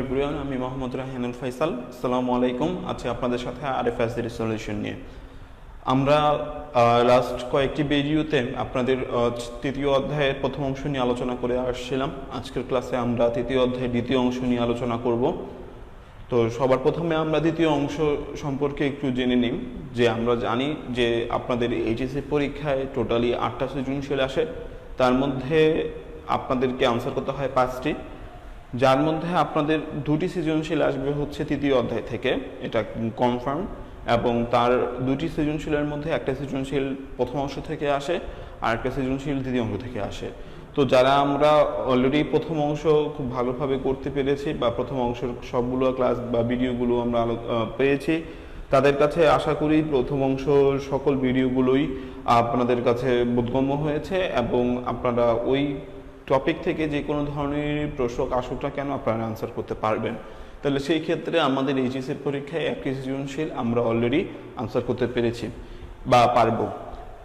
Everyone, আমি মোহাম্মদ রাহিনুল ফাইসাল। আসসালামু আলাইকুম। আজকে আপনাদের সাথে আরএফএসডি সলিউশন নিয়ে আমরা লাস্ট কয়েকটি ভিডিওতে আপনাদের তৃতীয় অধ্যায়ের প্রথম অংশ নিয়ে আলোচনা করে আসছিলাম। আজকের ক্লাসে আমরা তৃতীয় অধ্যায়ের দ্বিতীয় অংশ নিয়ে আলোচনা করব। তো সবার প্রথমে আমরা দ্বিতীয় অংশ সম্পর্কে একটু জেনে নিই। যে আমরা জানি যে আপনাদের এইচএসসি পরীক্ষায় টোটালি 8টা সৃজনশীল আসে, তার মধ্যে আপনাদেরকে আনসার করতে হয় 5টি, যার মধ্যে আপনাদের 2টি সৃজনশীল আসবে হচ্ছে তৃতীয় অধ্যায় থেকে, এটা কনফার্ম। এবং তার 2টি সৃজনশীলের মধ্যে একটা সৃজনশীল প্রথম অংশ থেকে আসে আর একটা সৃজনশীল দ্বিতীয় অংশ থেকে আসে। তো যারা আমরা অলরেডি প্রথম অংশ খুব ভালোভাবে করতে পেরেছি বা প্রথম অংশের সবগুলো ক্লাস বা ভিডিওগুলো আমরা পেয়েছি, তাদের কাছে আশা করি প্রথম অংশ সকল ভিডিওগুলোই আপনাদের কাছে বোধগম্য হয়েছে এবং আপনারা ওই টপিক থেকে যে কোনো ধরনের প্রশ্ন আসুক না কেন আপনারা আনসার করতে পারবেন। তাহলে সেই ক্ষেত্রে আমাদের এইচএসসি পরীক্ষায় একটি সৃজনশীল আমরা অলরেডি আনসার করতে পেরেছি বা পারবো।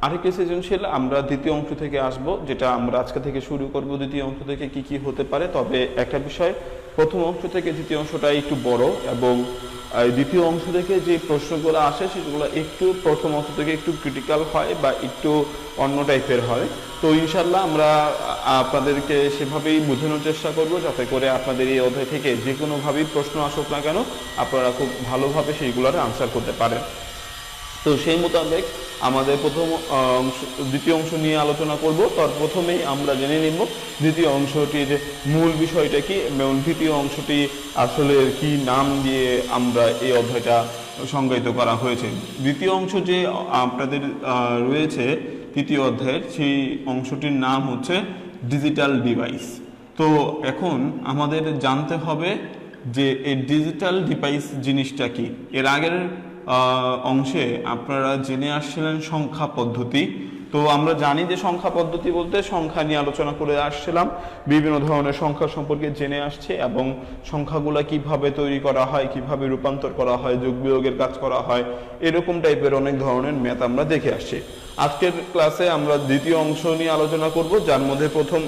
আরেকটি সৃজনশীল আমরা দ্বিতীয় অংশ থেকে আসব, যেটা আমরা আজকে থেকে শুরু করব। দ্বিতীয় অংশ থেকে কি কি হতে পারে, তবে একটা বিষয়, প্রথম অংশ থেকে দ্বিতীয় অংশটা একটু বড় এবং দ্বিতীয় অংশ থেকে যে প্রশ্নগুলো আসে সেগুলো একটু প্রথম অংশ থেকে একটু ক্রিটিক্যাল হয় বা একটু অন্য টাইপের হয়। তো ইনশাল্লাহ আমরা আপনাদেরকে সেভাবেই বোঝানোর চেষ্টা করব, যাতে করে আপনাদের এই অধ্যায় থেকে যে কোনোভাবেই প্রশ্ন আসুক না কেন আপনারা খুব ভালোভাবে সেইগুলোর আনসার করতে পারেন। তো সেই মোতাবেক আমাদের দ্বিতীয় অংশ নিয়ে আলোচনা করব। তার প্রথমেই আমরা জেনে নিব দ্বিতীয় অংশটির মূল বিষয়টা কি এবং দ্বিতীয় অংশটি আসলে কি নাম দিয়ে আমরা এই অধ্যায়টা সংজ্ঞায়িত করা হয়েছে। দ্বিতীয় অংশ যে আপনাদের রয়েছে তৃতীয় অধ্যায়ের, সেই অংশটির নাম হচ্ছে ডিজিটাল ডিভাইস। তো এখন আমাদের জানতে হবে যে এই ডিজিটাল ডিভাইস জিনিসটা কি। এর আগের অংশে আপনারা জেনে আসছিলেন সংখ্যা পদ্ধতি। তো আমরা জানি যে সংখ্যা পদ্ধতি বলতে সংখ্যা নিয়ে আলোচনা করে আসছিলাম, বিভিন্ন ধরনের সংখ্যা সম্পর্কে জেনে আসছে এবং সংখ্যাগুলো কিভাবে তৈরি করা হয়, কিভাবে রূপান্তর করা হয়, যোগ বিয়োগের কাজ করা হয়, এরকম টাইপের অনেক ধরনের ম্যাথ আমরা দেখে আসছি। আজকের ক্লাসে আমরা দ্বিতীয় অংশ নিয়ে আলোচনা করব, যার মধ্যে প্রথম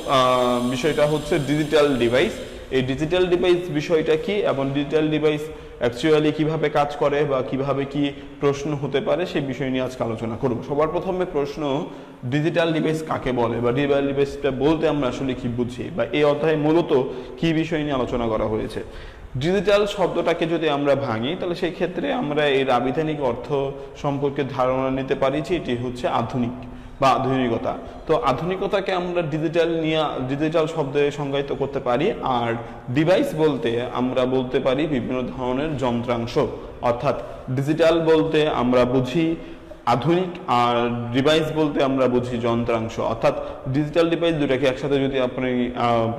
বিষয়টা হচ্ছে ডিজিটাল ডিভাইস। এই ডিজিটাল ডিভাইস বিষয়টা কি এবং ডিজিটাল ডিভাইস অ্যাকচুয়ালি কিভাবে কাজ করে বা কিভাবে কি প্রশ্ন হতে পারে সেই বিষয় নিয়ে আজকে আলোচনা করব। সবার প্রথমে প্রশ্ন, ডিজিটাল ডিভাইস কাকে বলে বা ডিজিটাল ডিভাইসটা বলতে আমরা আসলে কি বুঝি বা এই অধ্যায়ে মূলত কি বিষয় নিয়ে আলোচনা করা হয়েছে। ডিজিটাল শব্দটাকে যদি আমরা ভাঙি তাহলে সেই ক্ষেত্রে আমরা এর আবিধানিক অর্থ সম্পর্কে ধারণা নিতে পারি যে এটি হচ্ছে আধুনিক বা আধুনিকতা। তো আধুনিকতাকে আমরা ডিজিটাল শব্দে সংজ্ঞায়িত করতে পারি। আর ডিভাইস বলতে আমরা বলতে পারি বিভিন্ন ধরনের যন্ত্রাংশ, অর্থাৎ ডিজিটাল বলতে আমরা বুঝি আধুনিক আর ডিভাইস বলতে আমরা বুঝি যন্ত্রাংশ। অর্থাৎ ডিজিটাল ডিভাইস দুটাকে একসাথে যদি আপনি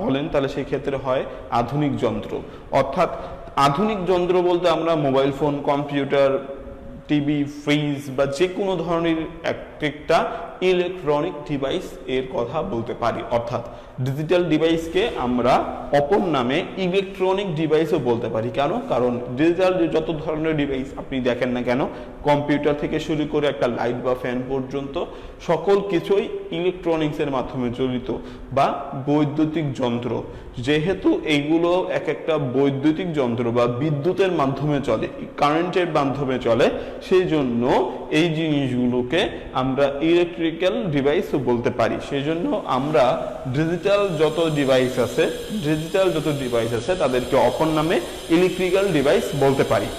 বলেন তাহলে সেই ক্ষেত্রে হয় আধুনিক যন্ত্র। অর্থাৎ আধুনিক যন্ত্র বলতে আমরা mobile phone, computer, TV, fridge বা যে কোনো ধরনের একটা ইলেকট্রনিক ডিভাইস এর কথা বলতে পারি। অর্থাৎ ডিজিটাল ডিভাইসকে আমরা অপর নামে ইলেকট্রনিক ডিভাইসও বলতে পারি। কেন? কারণ ডিজিটাল যত ধরনের ডিভাইস আপনি দেখেন না কেন, কম্পিউটার থেকে শুরু করে একটা লাইট বা ফ্যান পর্যন্ত সকল কিছুই ইলেকট্রনিক্সের মাধ্যমে চালিত বা বৈদ্যুতিক যন্ত্র। যেহেতু এইগুলো এক একটা বৈদ্যুতিক যন্ত্র বা বিদ্যুতের মাধ্যমে চলে, কারেন্টের মাধ্যমে চলে, সেই জন্য এই জিনিসগুলোকে আমরা ইলেকট্রিক্যাল ডিভাইসও বলতে পারি। সেই জন্য আমরা ডিজিটাল যত ডিভাইস আছে তাদেরকে অপর নামে ইলেকট্রিক্যাল ডিভাইস বলতে পারি।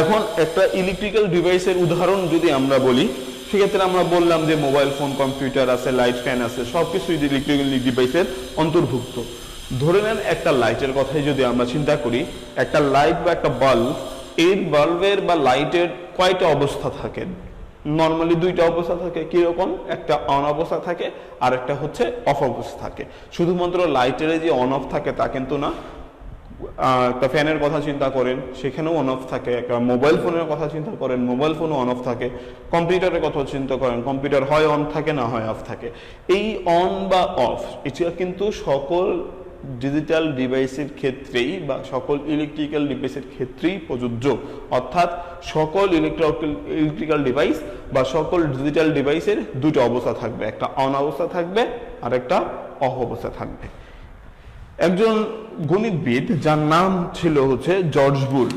এখন একটা ইলেকট্রিক্যাল ডিভাইসের উদাহরণ যদি আমরা বলি, সেক্ষেত্রে আমরা বললাম যে মোবাইল ফোন, কম্পিউটার আছে, লাইট ফ্যান আছে, সবকিছুই ইলেকট্রিক্যাল ডিভাইসের অন্তর্ভুক্ত। ধরে নেন একটা লাইটের কথাই যদি আমরা চিন্তা করি, একটা লাইট বা একটা বাল্ব, এই বাল্বের বা লাইটের কয়টা অবস্থা থাকে? নর্মালি 2টা অবস্থা থাকে। কিরকম? একটা অন অবস্থা থাকে আর একটা হচ্ছে অফ অবস্থা থাকে। শুধুমাত্র লাইটের যে অন অফ থাকে তা কিন্তু না। একটা ফ্যানের কথা চিন্তা করেন, সেখানেও অন অফ থাকে। একটা মোবাইল ফোনের কথা চিন্তা করেন, মোবাইল ফোনও অন অফ থাকে। কম্পিউটারের কথা চিন্তা করেন, কম্পিউটার হয় অন থাকে না হয় অফ থাকে। এই অন বা অফ এটা কিন্তু সকল ডিজিটাল ডিভাইসের ক্ষেত্রেই বা সকল ইলেকট্রিক্যাল ডিভাইসের ক্ষেত্রেই প্রযোজ্য। অর্থাৎ সকল ইলেকট্রিক্যাল ডিভাইস বা সকল ডিজিটাল ডিভাইসের 2টা অবস্থা থাকবে, একটা অন অবস্থা থাকবে আর একটা অফ অবস্থা থাকবে। একজন গণিতবিদ যার নাম ছিল হচ্ছে জর্জ বুল,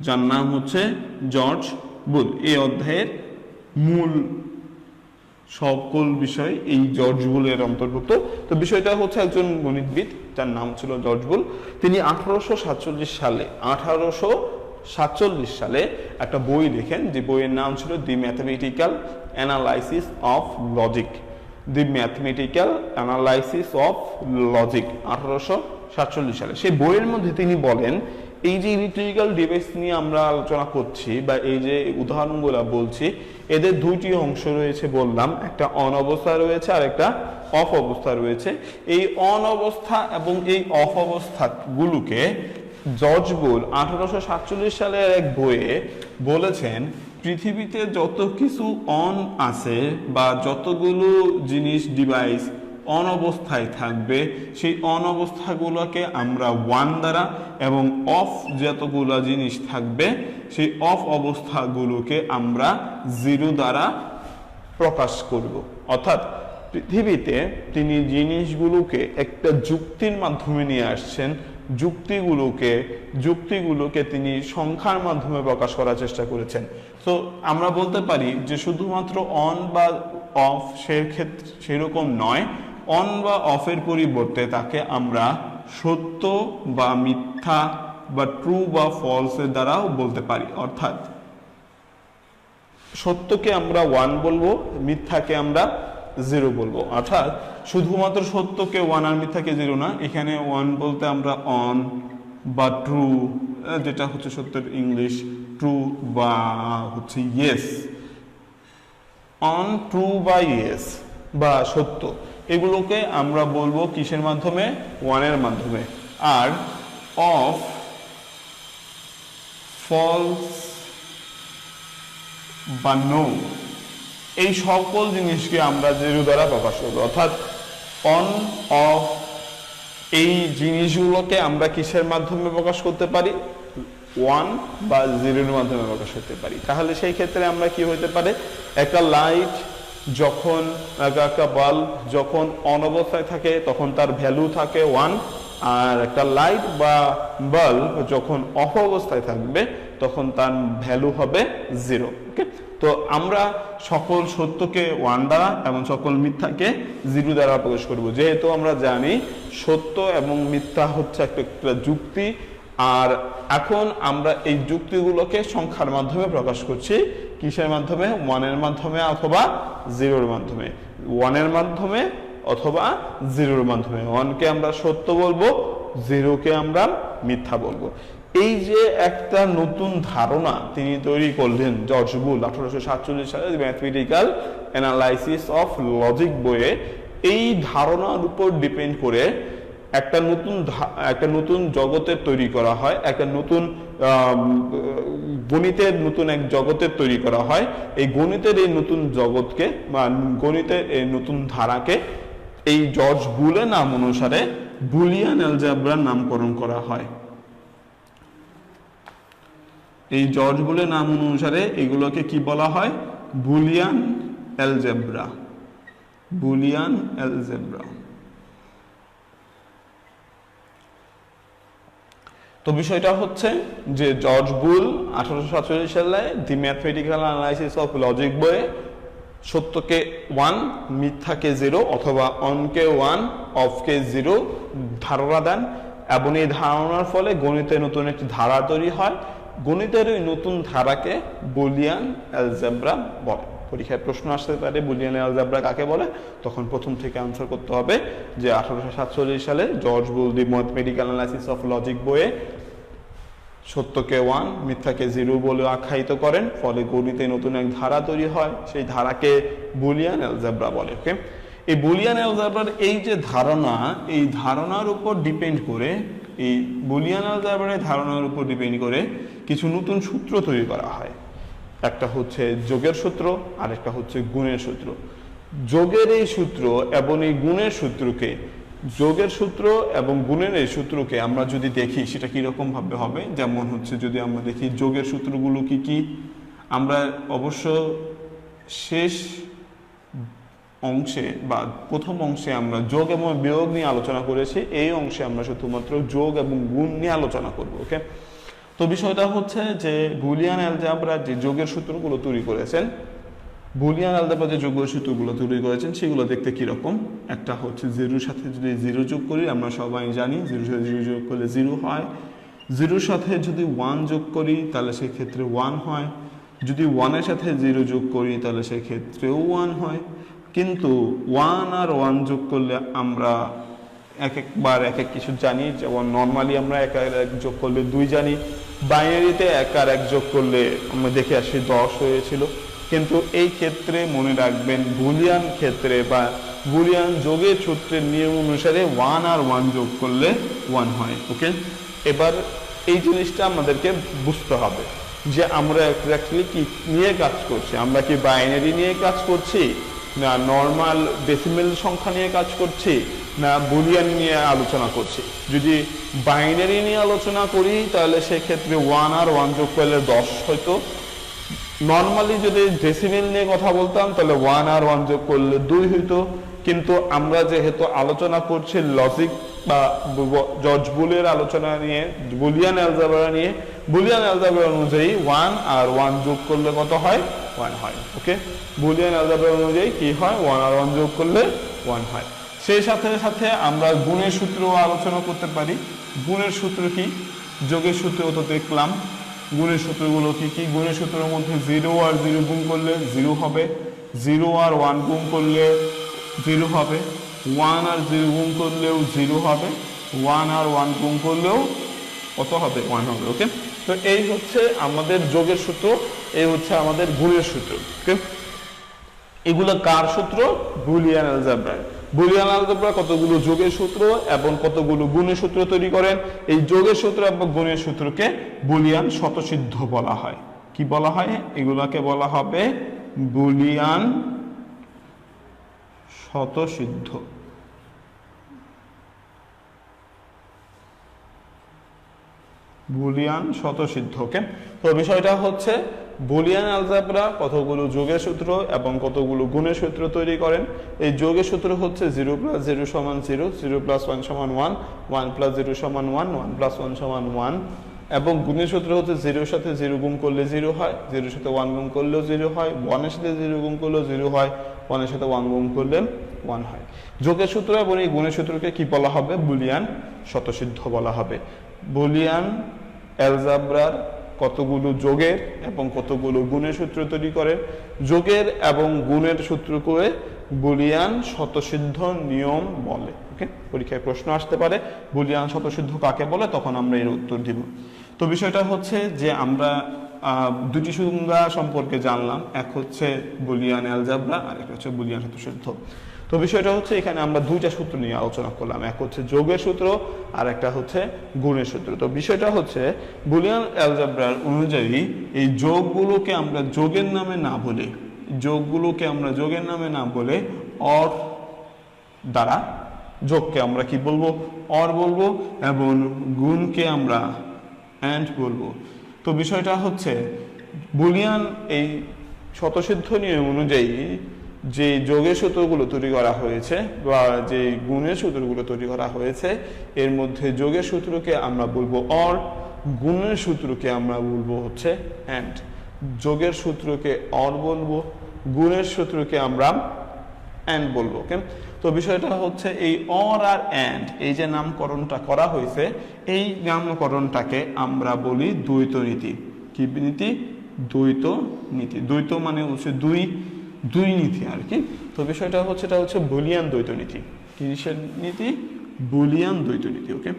যার নাম হচ্ছে জর্জ বুল। এই অধ্যায়ের মূল সকল বিষয় এই জর্জ বুলের অন্তর্ভুক্ত। তো বিষয়টা হচ্ছে একজন গণিতবিদ যার নাম ছিল জর্জ বুল। তিনি 1847 সালে একটা বই লেখেন, যে বইয়ের নাম ছিল the mathematical analysis of logic. The mathematical analysis of logic 1847 সালে। সেই বইয়ের মধ্যে তিনি বলেন, এই যে ইলেকট্রিক্যাল ডিভাইস নিয়ে আমরা আলোচনা করছি বা এই যে উদাহরণগুলো বলছি, এদের দুইটি অংশ রয়েছে বললাম, একটা অন অবস্থা রয়েছে আর একটা অফ অবস্থা রয়েছে। এই অন অবস্থা এবং এই অফ অবস্থা গুলোকে জর্জ বুল 1847 সালের এক বইয়ে বলেছেন, পৃথিবীতে যত কিছু অন আছে বা যতগুলো জিনিস ডিভাইস অন অবস্থায় থাকবে, সেই অন অবস্থাগুলোকে আমরা 1 দ্বারা, এবং অফ যতগুলো জিনিস থাকবে সেই অফ অবস্থাগুলোকে আমরা 0 দ্বারা প্রকাশ করব। অর্থাৎ পৃথিবীতে তিনি জিনিসগুলোকে একটা যুক্তির মাধ্যমে নিয়ে আসছেন, যুক্তিগুলোকে তিনি সংখ্যার মাধ্যমে প্রকাশ করার চেষ্টা করেছেন। তো আমরা বলতে পারি যে শুধুমাত্র অন বা অফ সেক্ষেত্রে সেরকম নয়, অন বা অফের পরিবর্তে তাকে আমরা সত্য বা মিথ্যা বা ট্রু বা ফলসের দ্বারাও বলতে পারি। অর্থাৎ সত্যকে আমরা 1 বলবো, মিথ্যাকে আমরা 0 বলবো। অর্থাৎ শুধুমাত্র সত্যকে 1 আর মিথ্যাকে 0 না, এখানে 1 বলতে আমরা অন বা ট্রু, যেটা হচ্ছে সত্যের ইংলিশ, ট্রু বা হচ্ছে ইয়েস, অন, ট্রু বা ইয়েস বা সত্য, এগুলোকে আমরা বলবো কিসের মাধ্যমে? 1 এর মাধ্যমে। আর অফ, ফলস বা নো, এই সকল জিনিসকে আমরা 0 দ্বারা প্রকাশ করবো। অর্থাৎ অন, অফ, এই জিনিসগুলোকে আমরা কিসের মাধ্যমে প্রকাশ করতে পারি? 1 বা 0 এর মাধ্যমে প্রকাশ করতে পারি। তাহলে সেই ক্ষেত্রে আমরা কি হইতে পারে, একটা লাইট যখন, একটা বাল্ব যখন অন অবস্থায় থাকে তখন তার ভ্যালু থাকে 1, আর একটা লাইট বা বাল্ব যখন অফ অবস্থায় থাকবে তখন তার ভ্যালু হবে 0। ওকে, তো আমরা সকল সত্যকে 1 দ্বারা এবং সকল মিথ্যাকে 0 দ্বারা প্রকাশ করব, যেহেতু আমরা জানি সত্য এবং মিথ্যা হচ্ছে একটা যুক্তি। আর এখন আমরা এই যুক্তিগুলোকে সংখ্যার মাধ্যমে প্রকাশ করছি, কিসের মাধ্যমে? 1 এর মাধ্যমে অথবা 0 এর মাধ্যমে, 1 এর মাধ্যমে অথবা 0 এর মাধ্যমে। 1 কে আমরা সত্য বলবো, 0 কে আমরা মিথ্যা বলবো। এই যে একটা নতুন ধারণা তিনি তৈরি করলেন জর্জ বুল 1847 সালে ম্যাথমেটিক্যাল অ্যানালাইসিস অফ লজিক বইয়ে, এই ধারণার উপর ডিপেন্ড করে একটা নতুন জগতের তৈরি করা হয়, একটা নতুন গণিতের নতুন এক জগতের তৈরি করা হয়। এই গণিতের এই নতুন জগৎকে বা গণিতের এই নতুন ধারাকে এই জর্জ বুলের নাম অনুসারে বুলিয়ান অ্যালজেব্রার নামকরণ করা হয়। এই জর্জ বুলের নাম অনুসারে এগুলোকে কি বলা হয়? Boolean algebra, Boolean algebra. তো বিষয়টা হচ্ছে যে জর্জ বুল 1847 সালে দি ম্যাথমেটিক্যাল অ্যানালাইসিস অফ লজিক বইয়ে সত্যকে 1, মিথ্যাকে 0 অথবা অনকে 1, অফকে 0 ধারণা দেন, এবং এই ধারণার ফলে গণিতের নতুন একটি ধারা তৈরি হয়। গণিতের ওই নতুন ধারাকে বুলিয়ান অ্যালজেব্রা বলে। পরীক্ষায় প্রশ্ন আসতে পারে বুলিয়ান অ্যালজেব্রা কাকে বলে, তখন প্রথম থেকে আনসার করতে হবে যে 1847 সালে George bull the mathematical analysis of logic বইয়ে সত্যকে 1, মিথ্যাকে 0 বলে আখ্যায়িত করেন, ফলে গণিতে নতুন এক ধারা তৈরি হয়, সেই ধারাকে বুলিয়ান অ্যালজেব্রা বলে। ওকে, এই বুলিয়ান অ্যালজেব্রার এই যে ধারণা, এই ধারণার উপর ডিপেন্ড করে, এই বুলিয়ান অ্যালজেব্রার ধারণার উপর ডিপেন্ড করে কিছু নতুন সূত্র তৈরি করা হয়। একটা হচ্ছে যোগের সূত্র, আর একটা হচ্ছে গুণের সূত্র। যোগের এই সূত্র এবং এই গুণের সূত্রকে, যোগের সূত্র এবং গুণের এই সূত্রকে আমরা যদি দেখি সেটা কিরকম ভাবে হবে, যেমন হচ্ছে যদি আমরা দেখি যোগের সূত্রগুলো কি কি, আমরা অবশ্য শেষ অংশে বা প্রথম অংশে আমরা যোগ এবং বিয়োগ নিয়ে আলোচনা করেছি, এই অংশে আমরা শুধুমাত্র যোগ এবং গুণ নিয়ে আলোচনা করব। ওকে, তো বিষয়টা হচ্ছে যে বুলিয়ান অ্যালজেব্রা যে যোগের সূত্রগুলো তৈরি করেছেন, বুলিয়ান অ্যালজেব্রা যে যোগের সূত্রগুলো তৈরি করেছেন সেগুলো দেখতে কিরকম। একটা হচ্ছে জিরোর সাথে যদি জিরো যোগ করি, আমরা সবাই জানি জিরোর সাথে জিরো যোগ করলে জিরো হয়। জিরোর সাথে যদি ওয়ান যোগ করি তাহলে সেক্ষেত্রে ওয়ান হয়। যদি ওয়ানের সাথে জিরো যোগ করি তাহলে সেক্ষেত্রেও ওয়ান হয়। কিন্তু ওয়ান আর ওয়ান যোগ করলে আমরা এক একবার এক এক কিছু জানি, যেমন নর্মালি আমরা এক আর এক যোগ করলে 2 জানি, বাইনারিতে এক আর এক যোগ করলে আমরা দেখে আসি 10 হয়েছিল। কিন্তু এই ক্ষেত্রে মনে রাখবেন বুলিয়ান ক্ষেত্রে বা বুলিয়ান যোগের সূত্রের নিয়ম অনুসারে 1 আর 1 যোগ করলে 1 হয়। ওকে, এবার এই জিনিসটা আমাদেরকে বুঝতে হবে যে আমরা অ্যাকচুয়ালি কি নিয়ে কাজ করছি। আমরা কি বাইনারি নিয়ে কাজ করছি, না নর্মাল ডেসিমেল সংখ্যা নিয়ে কাজ করছি, না বুলিয়ান নিয়ে আলোচনা করছি। যদি বাইনারি নিয়ে আলোচনা করি তাহলে সেক্ষেত্রে 1 আর 1 যোগ করলে 10 হয়তো। নর্মালি যদি ডেসিমেল নিয়ে কথা বলতাম তাহলে 1 আর 1 যোগ করলে 2 হইতো। কিন্তু আমরা যেহেতু আলোচনা করছি লজিক বা জর্জ বুলের আলোচনা নিয়ে, বুলিয়ান অ্যালজেব্রা নিয়ে, বুলিয়ান অ্যালজেব্রা অনুযায়ী 1 আর 1 যোগ করলে কত হয়? 1 হয়। ওকে, বুলিয়ান অ্যালজেব্রা অনুযায়ী কি হয়? 1 আর 1 যোগ করলে 1 হয়। সেই সাথে সাথে আমরা গুণের সূত্র আলোচনা করতে পারি। গুণের সূত্র কি? যোগের সূত্র তো দেখলাম। গুণের সূত্রগুলো কি কি? গুণের সূত্রের মধ্যে 0 আর 0 গুণ করলে 0 হবে, 0 আর 1 গুণ করলে 0 হবে, 1 আর 0 গুণ করলেও 0 হবে, 1 আর 1 গুণ করলেও কত হবে? 1 হবে। ওকে, তো এই হচ্ছে আমাদের যোগের সূত্র, এই হচ্ছে আমাদের গুণের সূত্র। ওকে, এগুলো কার সূত্র? Boolean algebra. বুলিয়ান অ্যালজেব্রা কতগুলো যোগের সূত্র এবং কতগুলো গুণের সূত্র তৈরি করেন। এই যোগের সূত্র এবং গুণের সূত্রকে বুলিয়ান স্বতঃসিদ্ধ বলা হয়। কি বলা হয়? এগুলাকে বলা হবে বুলিয়ান স্বতঃসিদ্ধ। বুলিয়ান স্বতঃসিদ্ধ। ওকে, তো বিষয়টা হচ্ছে বুলিয়ান অ্যালজেব্রা কতগুলো যোগের সূত্র এবং কতগুলো গুণের সূত্র তৈরি করেন। এই যোগের সূত্র হচ্ছে 0 + 0 = 0, 0 + 1 = 1, 1 + 0 = 1, 1 + 1 = 1। এবং গুণের সূত্র হচ্ছে 0 এর সাথে 0 গুণ করলে 0 হয়, 0 এর সাথে 1 গুণ করলেও 0 হয়, 1 এর সাথে 0 গুণ করলেও 0 হয়, 1 এর সাথে 1 গুণ করলে 1 হয়। যোগের সূত্র এবং এই গুণের সূত্রকে কি বলা হবে? বুলিয়ান স্বতঃসিদ্ধ বলা হবে। বুলিয়ান অ্যালজেব্রার কতগুলো যোগের এবং কতগুলো গুণের সূত্র তৈরি করে, যোগের এবং গুণের সূত্র করে বুলিয়ান স্বতঃসিদ্ধ নিয়ম বলে। ওকে, পরীক্ষায় প্রশ্ন আসতে পারে বুলিয়ান স্বতঃসিদ্ধ কাকে বলে, তখন আমরা এর উত্তর দিব। তো বিষয়টা হচ্ছে যে আমরা দুটি সংজ্ঞা সম্পর্কে জানলাম, এক হচ্ছে বুলিয়ান অ্যালজেব্রা আর একটা হচ্ছে বুলিয়ান স্বতঃসিদ্ধ। তো বিষয়টা হচ্ছে এখানে আমরা দুইটা সূত্র নিয়ে আলোচনা করলাম, এক হচ্ছে যোগের সূত্র আর একটা হচ্ছে গুণের সূত্র। তো বিষয়টা হচ্ছে বুলিয়ান অ্যালজেব্রার অনুযায়ী এই যোগগুলোকে আমরা যোগের নামে না বলে, যোগগুলোকে আমরা যোগের নামে না বলে অর দ্বারা, যোগকে আমরা কি বলবো? অর বলবো, এবং গুণকে আমরা অ্যান্ড বলবো। তো বিষয়টা হচ্ছে বুলিয়ান এই স্বতঃসিদ্ধ নিয়ম অনুযায়ী যে যোগের সূত্রগুলো তৈরি করা হয়েছে বা যে গুণের সূত্রগুলো তৈরি করা হয়েছে, এর মধ্যে যোগের সূত্রকে আমরা বলবো অর, গুণের সূত্রকে আমরা বলবো হচ্ছে অ্যান্ড। যোগের সূত্রকে অর বলবো, গুণের সূত্রকে আমরা অ্যান্ড বলবো। ওকে, তো বিষয়টা হচ্ছে এই অর আর অ্যান্ড এই যে নামকরণটা করা হয়েছে, এই নামকরণটাকে আমরা বলি দ্বৈত নীতি। কি নীতি? দ্বৈত নীতি। দ্বৈত মানে হচ্ছে দুই নীতি আর কি। তো বিষয়টা হচ্ছে এটা হচ্ছে বুলিয়ান দ্বৈত নীতি। কিসের নীতি? বুলিয়ান দ্বৈত নীতি। ওকে,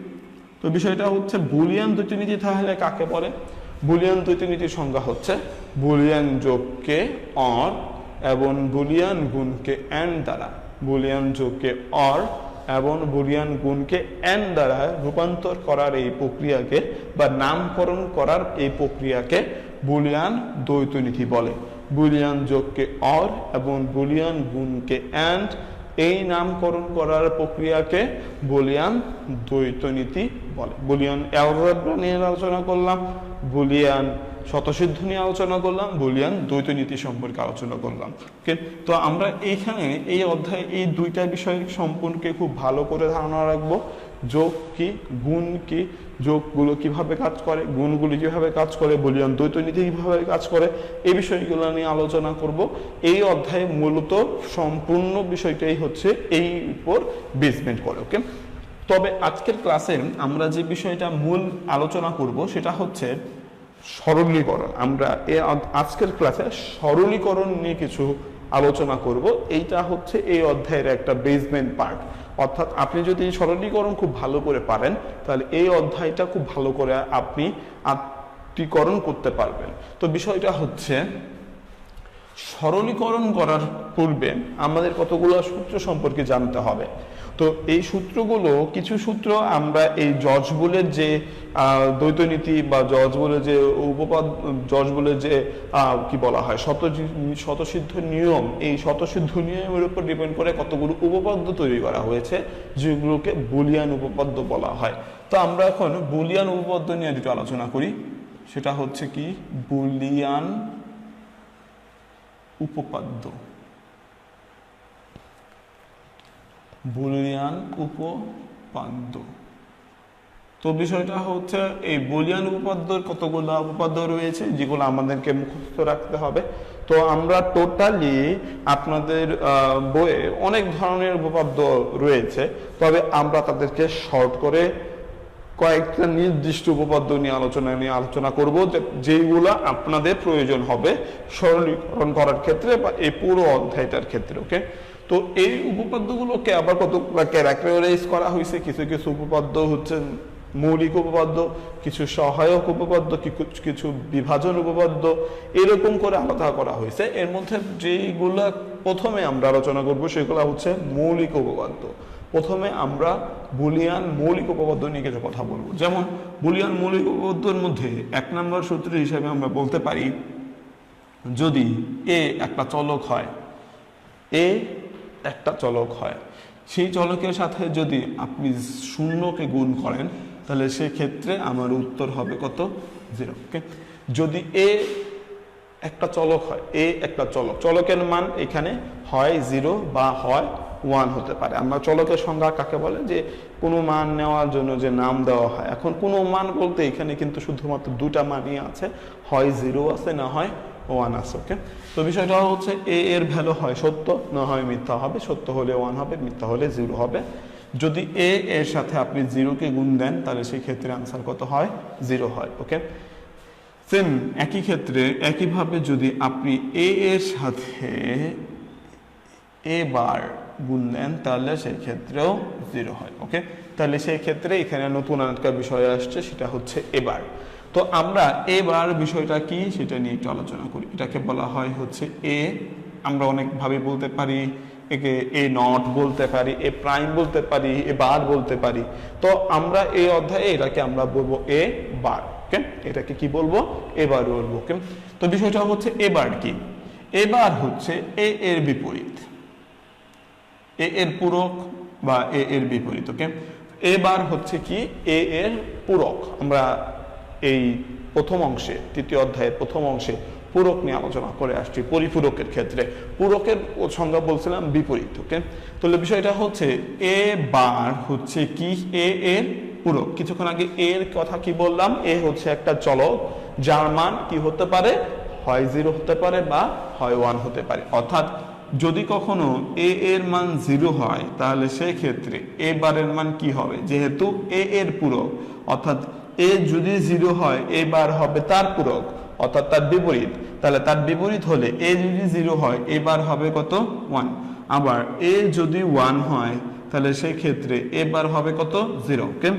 তো বিষয়টা হচ্ছে বুলিয়ান দ্বৈত নীতি তাহলে কাকে বলে? বুলিয়ান দ্বৈত নীতির সংজ্ঞা হচ্ছে বুলিয়ান যোগকে অর এবং বুলিয়ান গুণকে অ্যান্ড দ্বারা, বুলিয়ান যোগকে অর এবং বুলিয়ান গুণকে অ্যান্ড দ্বারা রূপান্তর করার এই প্রক্রিয়াকে বা নামকরণ করার এই প্রক্রিয়াকে বুলিয়ান দ্বৈত নীতি বলে। বুলিয়ান যোগকে অর এবং বুলিয়ান গুণকে অ্যান্ড এই নামকরণ করার প্রক্রিয়াকে বুলিয়ান দ্বৈত নীতি বলে। বুলিয়ান অ্যালজেব্রা নিয়ে আলোচনা করলাম, বুলিয়ান স্বতঃসিদ্ধ নিয়ে আলোচনা করলাম, বুলিয়ান দ্বৈত নীতি সম্পর্কে আলোচনা করলাম। ওকে, তো আমরা এইখানে এই অধ্যায়ে এই দুইটা বিষয় সম্পর্কে খুব ভালো করে ধারণা রাখবো। যোগ কি, গুণ কি, যোগগুলো কিভাবে কাজ করে, গুণগুলো কিভাবে কাজ করে, বুলিয়ান দ্বৈত নীতি কিভাবে কাজ করে, এই বিষয়গুলো নিয়ে আলোচনা করব। এই অধ্যায়ে মূলত সম্পূর্ণ বিষয়টাই হচ্ছে এই উপর বেসমেন্ট করে। ওকে, তবে আজকের ক্লাসে আমরা যে বিষয়টা মূল আলোচনা করব সেটা হচ্ছে সরলীকরণ। আমরা আজকের ক্লাসে সরলীকরণ নিয়ে কিছু আলোচনা করব। এইটা হচ্ছে এই অধ্যায়ের একটা বেসমেন্ট পার্ট। অর্থাৎ আপনি যদি সরলীকরণ খুব ভালো করে পারেন তাহলে এই অধ্যায়টা খুব ভালো করে আপনি আত্মীকরণ করতে পারবেন। তো বিষয়টা হচ্ছে সরলীকরণ করার পূর্বে আমাদের কতগুলো সূত্র সম্পর্কে জানতে হবে। তো এই সূত্রগুলো, কিছু সূত্র আমরা এই জর্জ-বুলের যে দ্বৈত নীতি বা জর্জ-বুলের যে জর্জ-বুলের যে কি বলা হয় স্বতঃসিদ্ধ নিয়ম, এই স্বতঃসিদ্ধ নিয়মের উপর ডিপেন্ড করে কতগুলো উপপাদ্য তৈরি করা হয়েছে যেগুলোকে বুলিয়ান উপপাদ্য বলা হয়। তো আমরা এখন বুলিয়ান উপপাদ্য নিয়ে যেটা আলোচনা করি সেটা হচ্ছে কি বুলিয়ান উপপাদ্য। বুলিয়ান উপপাদ্য, তো বিষয়টা হচ্ছে এই বুলিয়ান উপপাদ্যের কতগুলো উপপাদ্য রয়েছে যেগুলো আমাদেরকে মুখস্থ রাখতে হবে। তো আমরা টোটালি আপনাদের বইয়ে অনেক ধরনের উপপাদ্য রয়েছে, তবে আমরা তাদেরকে শর্ট করে কয়েকটা নির্দিষ্ট উপপাদ্য নিয়ে আলোচনা করব যেইগুলো আপনাদের প্রয়োজন হবে সরলীকরণ করার ক্ষেত্রে বা এই পুরো অধ্যায়টার ক্ষেত্রে। ওকে, তো এই উপপাদ্যগুলোকে আবার কতগুলো ক্যারেক্টারাইজ করা হয়েছে। কিছু কিছু উপপাদ্য হচ্ছে মৌলিক উপপাদ্য, কিছু সহায়ক উপপাদ্য, কিছু বিভাজন উপপাদ্য, এরকম করে আলাদা করা হয়েছে। এর মধ্যে যেগুলা প্রথমে আমরা আলোচনা করব সেগুলো হচ্ছে মৌলিক উপপাদ্য। প্রথমে আমরা বুলিয়ান মৌলিক উপপাদ্য নিয়ে কিছু কথা বলবো। যেমন বুলিয়ান মৌলিক উপপাদ্যের মধ্যে 1 নম্বর সূত্র হিসেবে আমরা বলতে পারি, যদি এ একটা চলক হয়, এ একটা চলক হয়, সেই চলকের সাথে যদি আপনি শূন্যকে গুণ করেন তাহলে সেক্ষেত্রে আমার উত্তর হবে কত? 0। ওকে, যদি এ একটা চলক হয়, এ একটা চলক, চলকের মান এখানে হয় 0 বা হয় 1 হতে পারে। আমরা চলকের সংজ্ঞা কাকে বলে, যে কোনো মান নেওয়ার জন্য যে নাম দেওয়া হয়। এখন কোনো মান বলতে এখানে কিন্তু শুধুমাত্র দুটা মানই আছে, হয় 0 আছে না হয় 1 আছে। ওকে, তো বিষয়টা হচ্ছে এ এর ভ্যালু হয় সত্য না হয় মিথ্যা হবে। সত্য হলে 1 হবে, মিথ্যা হলে 0 হবে। যদি এ এর সাথে আপনি 0কে গুণ দেন তাহলে সেই ক্ষেত্রে আনসার কত হয়? 0 হয়। ওকে, সেম একই ক্ষেত্রে একইভাবে যদি আপনি এ এর সাথে এ বার গুণ দেন তাহলে সেই ক্ষেত্রেও 0 হয়। ওকে, তাহলে সেই ক্ষেত্রে এখানে নতুন একটা বিষয় আসছে, সেটা হচ্ছে এবার। তো আমরা এবার বিষয়টা কি সেটা নিয়ে একটু আলোচনা করি। এটাকে বলা হয় হচ্ছে এ, আমরা অনেকভাবে বলতে পারি, একে এ নট বলতে পারি, এ প্রাইম বলতে পারি, এ বার বলতে পারি। তো আমরা এই অধ্যায়ে এটাকে আমরা বলবো এ বার। ওকে, এটাকে কি বলবো? এবার বলবো। ওকে, তো বিষয়টা হচ্ছে এবার কি, এবার হচ্ছে এ এর বিপরীত, এ এর পূরক বা এ এর বিপরীত। ওকে, এবার হচ্ছে কি এ এর পূরক। আমরা এই প্রথম অংশে, তৃতীয় অধ্যায়ের প্রথম অংশে পূরক নিয়ে আলোচনা করে আসছি। পরিপূরকের ক্ষেত্রে পূরকের সংজ্ঞা বলছিলাম বিপরীত। ওকে, তাহলে বিষয়টা হচ্ছে এ বার হচ্ছে কি এ এর পূরক। কিছুক্ষণ আগে এর কথা কি বললাম, এ হচ্ছে একটা চলক যার মান কি হতে পারে, হয় 0 হতে পারে বা হয় 1 হতে পারে। অর্থাৎ যদি কখনো এ এর মান 0 হয় তাহলে সেই ক্ষেত্রে এ বারের মান কি হবে, যেহেতু এ এর পূরক, অর্থাৎ এ যদি 0 হয় এ বার হবে তার পূরক, অর্থাৎ তার বিপরীত। তাহলে তার বিপরীত হলে এ যদি 0 হয় এ বার হবে কত? 1। আবার এ যদি 1 হয় তাহলে সেই ক্ষেত্রে এ বার হবে কত? 0। ওকে,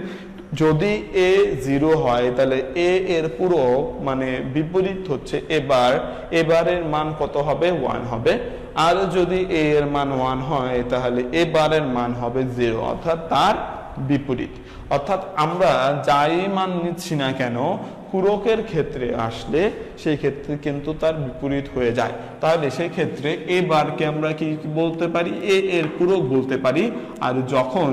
যদি এ 0 হয় তাহলে এ এর পূরক মানে বিপরীত হচ্ছে এবার, এবারের মান কত হবে? 1 হবে। আর যদি এ এর মান 1 হয় তাহলে এবারের মান হবে 0, অর্থাৎ তার বিপরীত। অর্থাৎ আমরা যাই মান নিচ্ছি না কেন পূরকের ক্ষেত্রে আসলে সেই ক্ষেত্রে কিন্তু তার বিপরীত হয়ে যায়। তাহলে সেই ক্ষেত্রে এ বারকে আমরা কি বলতে পারি, এ এর পূরক বলতে পারি। আর যখন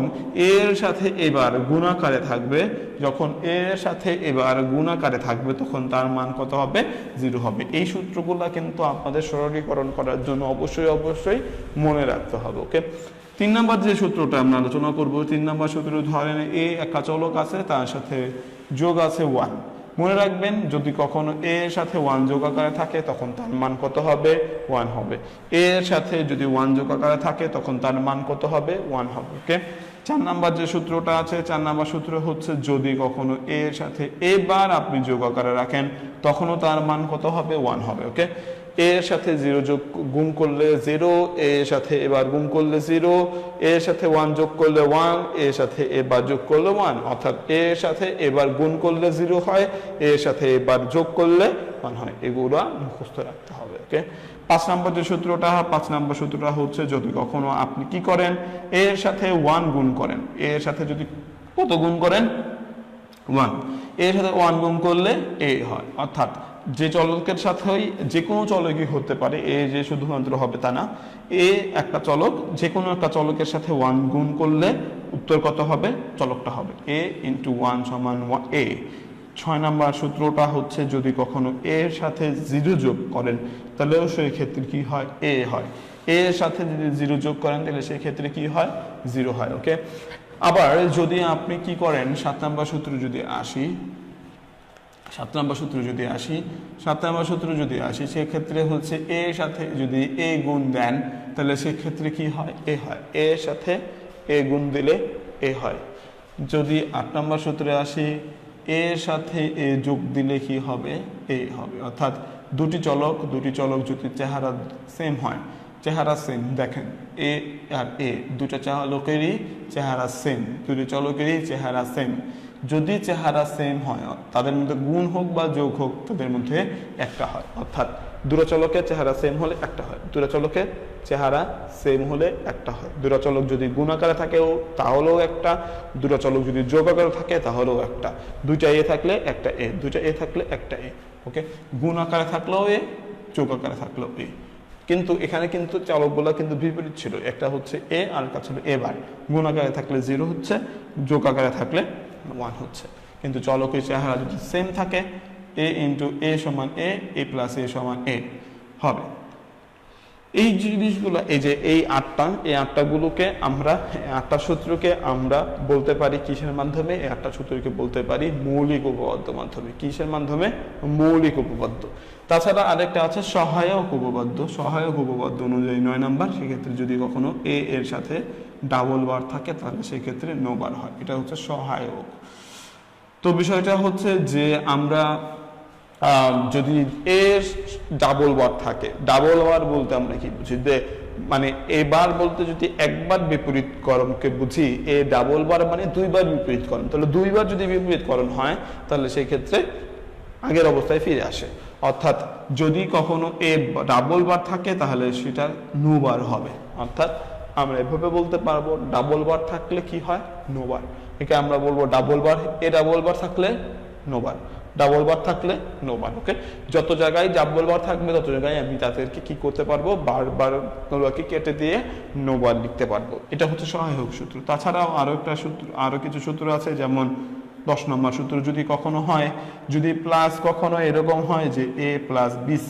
এর সাথে এবার গুণাকারে থাকবে, যখন এর সাথে এবার গুণাকারে থাকবে তখন তার মান কত হবে, 0 হবে। এই সূত্রগুলো কিন্তু আপনাদের সরলীকরণ করার জন্য অবশ্যই মনে রাখতে হবে। ওকে, 3 নাম্বার যে সূত্রটা আমরা আলোচনা করব, 3 নাম্বার সূত্র ধরেন এ একটা চলক আছে, তার সাথে যোগ আছে 1। মনে রাখবেন যদি কখনো এ এর সাথে 1 যোগ আকারে থাকে তখন তার মান কত হবে, 1 হবে। এ এর সাথে যদি 1 যোগ আকারে থাকে তখন তার মান কত হবে, 1 হবে। ওকে, 4 নাম্বার যে সূত্রটা আছে, 4 নাম্বার সূত্র হচ্ছে যদি কখনো এ এর সাথে এবার আপনি যোগ আকারে রাখেন তখনও তার মান কত হবে, 1 হবে। ওকে, এর সাথে 0 যোগ গুণ করলে 0, এর সাথে এবার গুণ করলে 0, এর সাথে 1 যোগ করলে 1, এর সাথে এবার যোগ করলে 1, অর্থাৎ এর সাথে এবার গুণ করলে 0 হয়, এর সাথে এবার যোগ করলে 1 হয়। এগুলো মুখস্থ রাখতে হবে। ওকে, 5 নম্বর যে সূত্রটা, 5 নম্বর সূত্রটা হচ্ছে যদি কখনো আপনি কি করেন, এর সাথে 1 গুণ করেন, এর সাথে যদি কত গুণ করেন, 1, এর সাথে 1 গুণ করলে এ হয়। অর্থাৎ যে চলকের সাথে যে কোনো চলকই হতে পারে, এ যে শুধুমাত্র হবে তা না, এ একটা চলক, যে কোনো একটা চলকের সাথে 1 গুণ করলে উত্তর কত হবে, চলকটা হবে a × 1 = a। 6 নাম্বার সূত্রটা হচ্ছে যদি কখনো এর সাথে 0 যোগ করেন তাহলেও সেই ক্ষেত্রে কি হয়, a হয়। এর সাথে যদি 0 যোগ করেন তাহলে সেই ক্ষেত্রে কি হয়, 0 হয়। ওকে, আবার যদি আপনি কি করেন, 7 নাম্বার সূত্র যদি আসি, 7 নাম্বার সূত্র যদি আসি সেক্ষেত্রে হচ্ছে এর সাথে যদি এ গুণ দেন তাহলে সেক্ষেত্রে কি হয়, এ হয়। এর সাথে এ গুণ দিলে এ হয়। যদি 8 নাম্বার সূত্রে আসি, এর সাথে এ যোগ দিলে কি হবে, এ হবে। অর্থাৎ দুটি চলক যদি চেহারা সেম হয়, চেহারা সেম, দেখেন এ আর এ দুটো চলকেরই চেহারা সেম, দুটি চলকেরই চেহারা সেম। যদি চেহারা সেম হয় তাদের মধ্যে গুণ হোক বা যোগ হোক তাদের মধ্যে একটা হয়। অর্থাৎ দুটো চলকের চেহারা সেম হলে একটা হয়, দুটো চলকের চেহারা সেম হলে একটা হয়। দুটো চলক যদি গুণ আকারে থাকেও তাহলেও একটা, দুটো চলক যদি যোগ আকারে থাকে তাহলেও একটা। দুইটা এ থাকলে একটা এ, দুইটা এ থাকলে একটা এ। ওকে, গুণ আকারে থাকলেও এ, যোগ আকারে থাকলেও এ। কিন্তু এখানে কিন্তু চলকগুলো কিন্তু বিপরীত ছিল, একটা হচ্ছে এ আর একটা ছিল এ বার। গুণ আকারে থাকলে 0 হচ্ছে, যোগ আকারে থাকলে 1 হচ্ছে। কিন্তু চলকের চেহারা যদি সেম থাকে, a × a = a, a + a = a হবে। এই জিনিসগুলো, এই যে এই 8টা গুলোকে আমরা, 8টা সূত্রকে আমরা বলতে পারি কিসের মাধ্যমে, এই 8টা সূত্রকে বলতে পারি মৌলিক উপপাদ্য মাধ্যমে। কিসের মাধ্যমে, মৌলিক উপপাদ্য। তাছাড়া আরেকটা আছে সহায়ক উপপাদ্য। সহায়ক উপপাদ্য অনুযায়ী 9 নাম্বার, সেক্ষেত্রে যদি কখনো এ এর সাথে ডাবল বার থাকে তাহলে সেক্ষেত্রে নো বার হয়। এটা হচ্ছে সহায়ক। তো বিষয়টা হচ্ছে যে আমরা যদি এ ডাবল বার থাকে, ডাবল বার বলতে আমরা কি বুঝি, যে মানে এবার বলতে যদি একবার বিপরীতকরণকে বুঝি, এ ডাবল বার মানে 2 বার বিপরীতকরণ। তাহলে 2 বার যদি বিপরীতকরণ হয় তাহলে সেই ক্ষেত্রে আগের অবস্থায় ফিরে আসে। অর্থাৎ যদি কখনো এ ডাবল বার থাকে তাহলে সেটা নো বার হবে। অর্থাৎ আমরা এভাবে বলতে পারবো, ডাবল বার থাকলে কি হয়, নো বার। একে আমরা বলবো ডাবল বার, এ ডাবল বার থাকলে নো বার, ডাবল বার থাকলে নো বার। ওকে, যত জায়গায় ডাবল বার থাকবে তত জায়গায় আমি তাদেরকে কি করতে পারবো, বারবার গুলোকে কেটে দিয়ে নো বার লিখতে পারবো। এটা হচ্ছে সহায়ক সূত্র। তাছাড়াও আরো কিছু সূত্র আছে, যেমন 10 নম্বর সূত্র যদি কখনো হয়, যদি প্লাস কখনো এরকম হয় যে a + bc,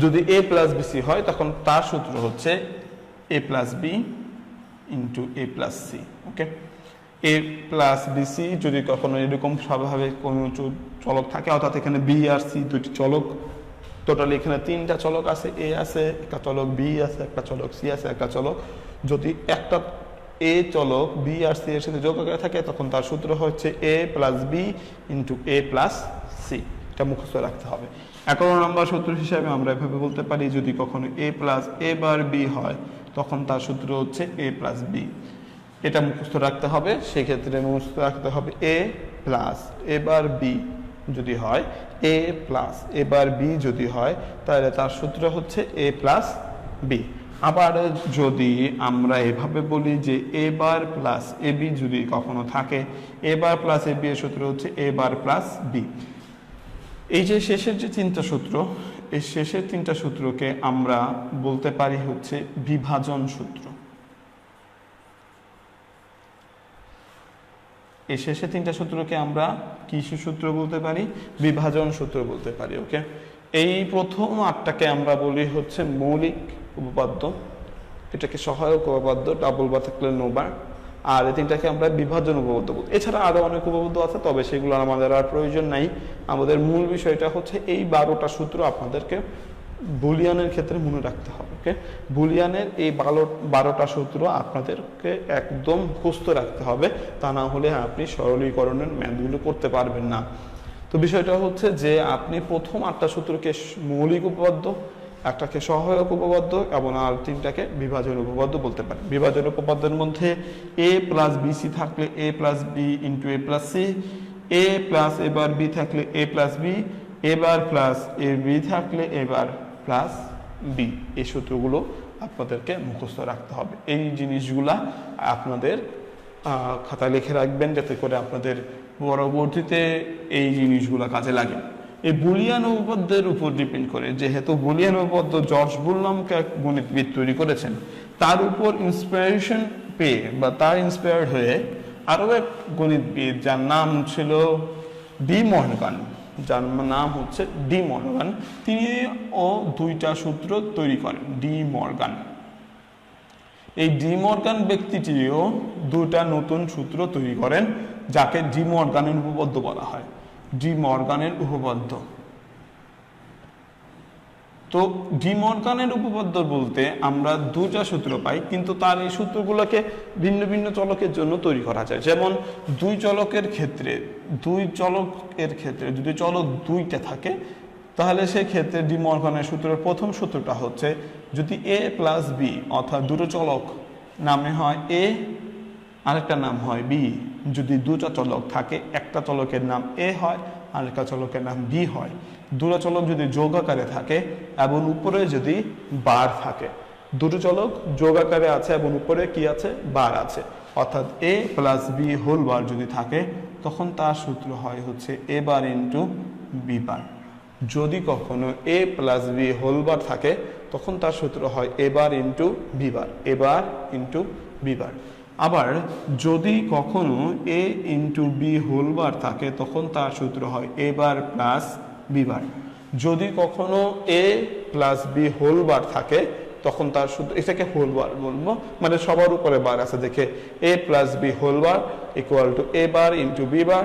যদি a + bc হয় তখন তার সূত্র হচ্ছে a + b × a + c। Okay, a + bc যদি কখনো এরকম স্বাভাবিক কোনো চলক থাকে, অর্থাৎ এখানে b আর c দুটি চলক, টোটালি এখানে 3টা চলক আছে, a আছে, একটা চলক b আছে, একটা চলক c আছে, একটা চলক, যদি একটা a চলক b আর c এর সাথে যোগ আকারে থাকে তখন তার সূত্র হচ্ছে a + b × a + c। এটা মুখস্থ রাখতে হবে। 11 নম্বর সূত্র হিসাবে আমরা এভাবে বলতে পারি, যদি কখনো a + a বার b হয় তখন তার সূত্র হচ্ছে a + b। এটা মুখস্থ রাখতে হবে। সেক্ষেত্রে মুখস্থ রাখতে হবে a + a বার b যদি হয়, a + a বার b যদি হয় তাহলে তার সূত্র হচ্ছে a + b। আবার যদি আমরা এভাবে বলি যে এ বার প্লাস এ বি যদি কখনো থাকে, এ বার প্লাস এ বি এর সূত্র হচ্ছে এ বার প্লাস বি। এই যে শেষের যে তিনটা সূত্র, এই শেষের তিনটা সূত্রকে আমরা বলতে পারি হচ্ছে বিভাজন সূত্র। এই শেষের তিনটা সূত্রকে আমরা কি সূত্র বলতে পারি? বিভাজন সূত্র বলতে পারি। ওকে, এই প্রথম আটটাকে আমরা বলি হচ্ছে মৌলিক উপপাদ্য, এটাকে সহায়ক উপপাদ্য, ডাবল বার থাকলে নো বার। আর এই তিনটাকে আমরা বিভাজন উপপাদ্য বলি। এছাড়া আরো অনেক উপপাদ্য আছে, তবে সেগুলো আমাদের আর প্রয়োজন নাই। আমাদের মূল বিষয়টা হচ্ছে এই 12টা সূত্র আপনাদেরকে বুলিয়ানের ক্ষেত্রে মনে রাখতে হবে। ওকে, বুলিয়ানের এই 12টা সূত্র আপনাদেরকে একদম মুখস্থ রাখতে হবে, তা না হলে আপনি সরলীকরণের ম্যাথগুলো করতে পারবেন না। তো বিষয়টা হচ্ছে যে আপনি প্রথম 8টা সূত্রকে মৌলিক উপপাদ্য, একটাকে সহায়ক উপপাদ্য এবং আর তিনটাকে বিভাজন উপপাদ্য বলতে পারেন। বিভাজন উপপাদ্যের মধ্যে এ প্লাস বিসি থাকলে এ প্লাস বি ইন্টু এ প্লাস সি, এ প্লাস এবার বি থাকলে এ প্লাস বি, এবার প্লাস এ বি থাকলে এবার প্লাস বি। এই সূত্রগুলো আপনাদেরকে মুখস্থ রাখতে হবে। এই জিনিসগুলা আপনাদের খাতায় লিখে রাখবেন, যাতে করে আপনাদের পরবর্তীতে এই জিনিসগুলো কাজে লাগে। এই বুলিয়ান উপপাদ্যের উপর ডিপেন্ড করে, যেহেতু বুলিয়ান উপপাদ্য জর্জ বুল নামক এক গণিতবিদ তৈরি করেছেন, তার উপর ইন্সপিরেশন পেয়ে বা তার ইন্সপায়ার্ড হয়ে আরও এক গণিতবিদ যার নাম ছিল ডি মর্গান, যার নাম হচ্ছে ডি মর্গান, তিনিও 2টা সূত্র তৈরি করেন। ডি মর্গান, এই ডি মর্গান ব্যক্তিটিও 2টা নতুন সূত্র তৈরি করেন, যাকে ডি মর্গানের উপপাদ্য বলা হয়। ডি মর্গানের উপপাদ্য। তো ডি মর্গানের উপপাদ্য বলতে আমরা 2টা সূত্র পাই, কিন্তু তার এই সূত্রগুলোকে ভিন্ন ভিন্ন চলকের জন্য তৈরি করা যায়। যেমন দুই চলকের ক্ষেত্রে যদি চলক 2টা থাকে, তাহলে সেই ক্ষেত্রে ডি মর্গানের সূত্রের প্রথম সূত্রটা হচ্ছে, যদি এ প্লাস বি অর্থাৎ দুটো চলক নামে হয় এ, আরেকটা নাম হয় বি, যদি 2টা চলক থাকে, একটা চলকের নাম এ হয়, আরেকটা চলকের নাম বি হয়, 2টা চলক যদি যোগ আকারে থাকে এবং উপরে যদি বার থাকে, 2টো চলক যোগ আকারে আছে এবং উপরে কি আছে? বার আছে, অর্থাৎ এ প্লাস বি হোল বার যদি থাকে, তখন তার সূত্র হয় হচ্ছে A bar into B bar. যদি কখনো A plus B whole bar থাকে, তখন তার সূত্র হয় A bar into B bar, A bar into B bar. আবার যদি কখনো A into B whole bar থাকে, তখন তার সূত্র হয় A bar plus B bar. যদি কখনো A plus B whole bar থাকে, তখন তার সূত্র, এটাকে হোল বার বলবো, মানে সবার উপরে বার আছে দেখে, A plus B whole bar equal to A bar into B bar.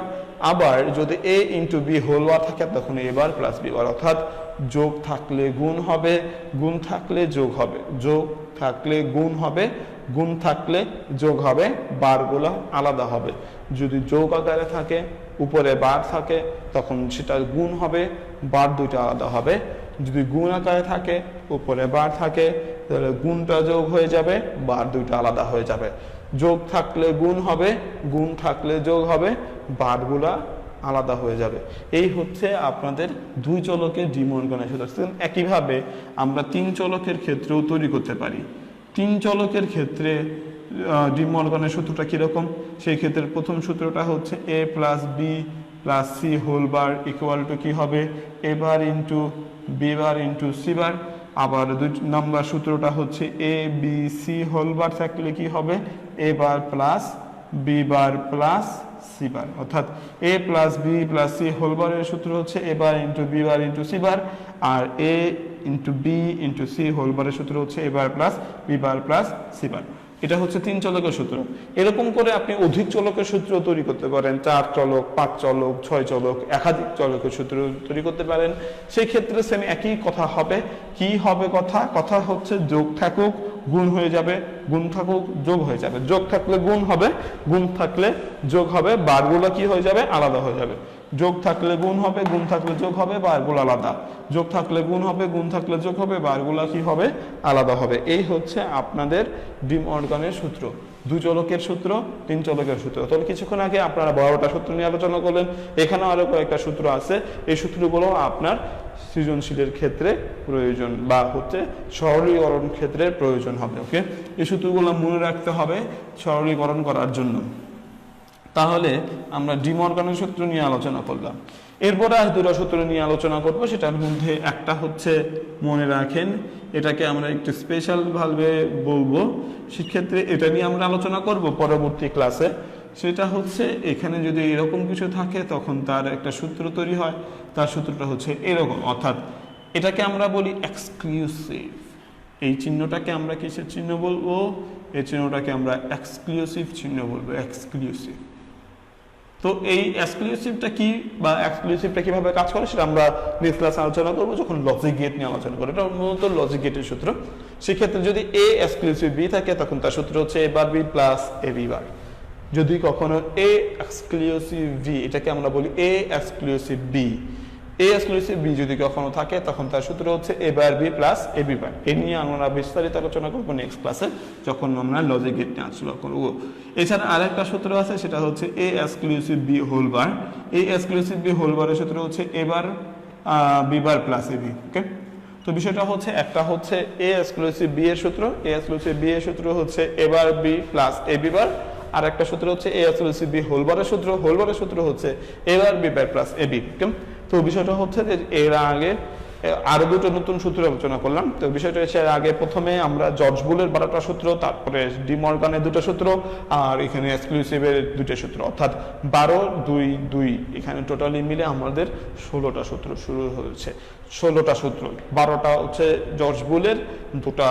আবার যদি A into B whole bar থাকে, তখন এ বার প্লাস বি বার, অর্থাৎ যোগ থাকলে গুণ হবে, গুণ থাকলে যোগ হবে, যোগ থাকলে গুণ হবে, গুণ থাকলে যোগ হবে, বারগুলো আলাদা হবে। যদি যোগ আকারে থাকে, উপরে বার থাকে, তখন সেটা গুণ হবে, বার 2টা আলাদা হবে। যদি গুণ আকারে থাকে, উপরে বার থাকে, তাহলে গুণটা যোগ হয়ে যাবে, বার 2টা আলাদা হয়ে যাবে। যোগ থাকলে গুণ হবে, গুণ থাকলে যোগ হবে, বারগুলা আলাদা হয়ে যাবে। এই হচ্ছে আপনাদের 2 চলকের ডি মর্গানের সূত্র। একইভাবে আমরা 3 চলকের ক্ষেত্রেও তৈরি করতে পারি। 3 চলকের ক্ষেত্রে ডি মর্গানের সূত্রটা কিরকম? সেই ক্ষেত্রে প্রথম সূত্রটা হচ্ছে A plus B plus C whole bar equal to কি হবে? A bar into B bar into C bar. আবার 2 নম্বর সূত্রটা হচ্ছে A B C whole bar থাকলে কি হবে? A bar plus B bar plus C bar, অর্থাৎ A plus B plus C whole বারের সূত্র হচ্ছে A bar into B bar into C bar, আর A into B into C whole বারের সূত্র হচ্ছে A bar plus B bar plus C bar. এটা হচ্ছে 3 চলকের সূত্র। এরকম করে আপনি অধিক চলকের সূত্র তৈরি করতে পারেন, 4 চলক, 5 চলক, 6 চলক, একাধিক চলকের সূত্র তৈরি করতে পারেন। সেই ক্ষেত্রে সেম একই কথা হবে। কি হবে কথা? কথা হচ্ছে যোগ থাকুক গুণ হয়ে যাবে, গুণ থাকুক যোগ হয়ে যাবে, যোগ থাকলে গুণ হবে, গুণ থাকলে যোগ হবে, বারগুলো কি হয়ে যাবে? আলাদা হয়ে যাবে। যোগ থাকলে গুণ হবে, গুণ থাকলে যোগ হবে, বারগুলো আলাদা। যোগ থাকলে গুণ হবে, গুণ থাকলে যোগ হবে, বারগুলো কি হবে? আলাদা হবে। এই হচ্ছে আপনাদের ডি মর্গানের সূত্র। 2 চলকের সূত্র, 3 চলকের সূত্র। তবে কিছুক্ষণ আগে আপনারা 12টা সূত্র নিয়ে আলোচনা করলেন, এখানেও আরো কয়েকটা সূত্র আছে। এই সূত্রগুলো আপনার সৃজনশীলের ক্ষেত্রে প্রয়োজন বা হচ্ছে সরলীকরণ ক্ষেত্রে প্রয়োজন হবে। ওকে, এই সূত্রগুলো মনে রাখতে হবে সরলীকরণ করার জন্য। তাহলে আমরা ডি মর্গানের সূত্র নিয়ে আলোচনা করলাম। এরপরে আর 2টা সূত্র নিয়ে আলোচনা করব। সেটার মধ্যে একটা হচ্ছে, মনে রাখেন, এটাকে আমরা একটু স্পেশাল ভাবে বলবো, সেক্ষেত্রে এটা নিয়ে আমরা আলোচনা করব পরবর্তী ক্লাসে। সেটা হচ্ছে, এখানে যদি এরকম কিছু থাকে তখন তার একটা সূত্র তৈরি হয়। তার সূত্রটা হচ্ছে এরকম, অর্থাৎ এটাকে আমরা বলি এক্সক্লুসিভ। এই চিহ্নটাকে আমরা কিসের চিহ্ন বলবো? এই চিহ্নটাকে আমরা এক্সক্লুসিভ চিহ্ন বলবো, এক্সক্লুসিভ। তো এই এক্সক্লুসিভটা কি বা এক্সক্লুসিভটা কিভাবে কাজ করে সেটা আমরা নেক্সট ক্লাসে আলোচনা করবো, যখন লজিক গেট নিয়ে আলোচনা করবো। এটা মূলত লজিক গেটের সূত্র। সেক্ষেত্রে যদি এ এক্সক্লুসিভ বি থাকে তখন তার সূত্র হচ্ছে A bar B plus A B bar. যদি কখনো এ এক্সক্লুসিভ বি, এটাকে আমরা বলি A exclusive B, A exclusive B যদি কখনো থাকে তখন তার সূত্র হচ্ছে A bar B plus A B bar. এ নিয়ে আমরা বিস্তারিত আলোচনা করবো নেক্সট ক্লাসে, যখন আমরা লজিক গেট নিয়ে আলোচনা করবো। এছাড়া আরেকটা সূত্র আছে, সেটা হচ্ছে A exclusive B whole bar. এই এক্সক্লুসিভ বি হোল বারের সূত্র হচ্ছে A bar B bar plus A B. Okay, তো বিষয়টা হচ্ছে, একটা হচ্ছে এ এক্সক্লুসিভ বি এর সূত্র, এ এক্সক্লুসিভ বি এর সূত্র হচ্ছে A bar B plus A B bar. আর একটা সূত্র হচ্ছে এ এক্সক্লুসিভ বি হোল বারের সূত্র, হোল বারের সূত্র হচ্ছে A bar B bar plus A B. তো বিষয়টা হচ্ছে যে এর আগে আরো 2টো নতুন সূত্র আলোচনা করলাম। তো বিষয়টা হচ্ছে, আগে প্রথমে আমরা জর্জ বুলের 12টা সূত্র, তারপরে ডি মর্গানের 2টা সূত্র, আর এখানে এক্সক্লুসিভের 2টা সূত্র, অর্থাৎ 12 2 2, এখানে টোটালি মিলে আমাদের 16টা সূত্র শুরু হয়েছে। 16টা সূত্র, 12টা হচ্ছে জর্জ বুলের, 2টা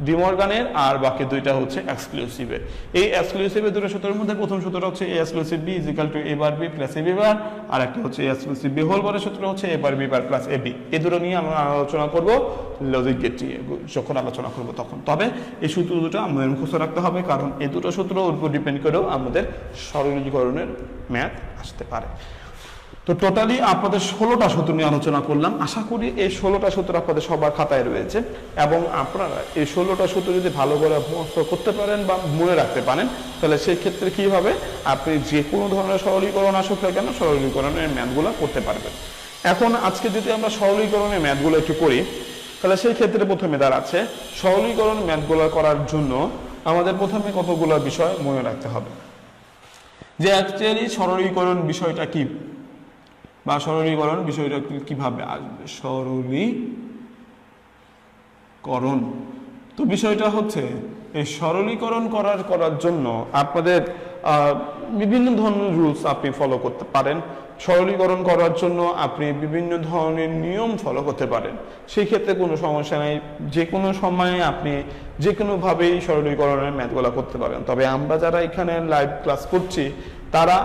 ডি মর্গানের, আর বাকি 2টা হচ্ছে এক্সক্লুসিভের। এই এক্সক্লুসিভের 2টা সূত্রের মধ্যে প্রথম সূত্রটা হচ্ছে A exclusive B is equal to A bar B plus A B bar, আর একটা হচ্ছে এ এক্সক্লুসিভ বি হোল বারের সূত্র হচ্ছে A bar B bar plus A B. এই দুটো নিয়ে আমরা আলোচনা করব লজিক গেট নিয়ে, যখন আলোচনা করব তখন। তবে এই সূত্র দুটো আমাদের মুখস্থ রাখতে হবে, কারণ এই 2টো সূত্রের উপর ডিপেন্ড করেও আমাদের সরলীকরণের ম্যাথ আসতে পারে। তো টোটালি আপনাদের 16টা সূত্র নিয়ে আলোচনা করলাম। আশা করি এই 16টা সূত্র আপনাদের সবার খাতায় রয়েছে, এবং আপনারা এই 16টা সূত্র যদি ভালো করে মুখস্থ করতে পারেন বা মনে রাখতে পারেন, তাহলে সেই ক্ষেত্রে কি হবে, আপনি যে কোনো ধরনের সরলীকরণ আসুক না কেন সরলীকরণের ম্যাথগুলো করতে পারবেন। এখন আজকে যদি আমরা সরলীকরণের ম্যাথগুলো একটু করি, তাহলে সেই ক্ষেত্রে প্রথমে দাঁড়াচ্ছে, সরলীকরণ ম্যাথগুলো করার জন্য আমাদের প্রথমে কতগুলো বিষয় মনে রাখতে হবে, যে অ্যাকচুয়ালি সরলীকরণ বিষয়টা কি বা সরলীকরণ বিষয়টা কিভাবে আসবে। সরলীকরণ, তো বিষয়টা হচ্ছে এই সরলীকরণ করার জন্য আপনাদের বিভিন্ন ধরনের রুলস আপনি ফলো করতে পারেন। সরলীকরণ করার জন্য আপনি বিভিন্ন ধরনের নিয়ম ফলো করতে পারেন, সেই ক্ষেত্রে কোনো সমস্যা নেই। যে কোনো সময়ে আপনি যে কোনোভাবেই সরলীকরণের ম্যাথগুলো করতে পারেন। তবে আমরা যারা এখানে লাইভ ক্লাস করছি তারা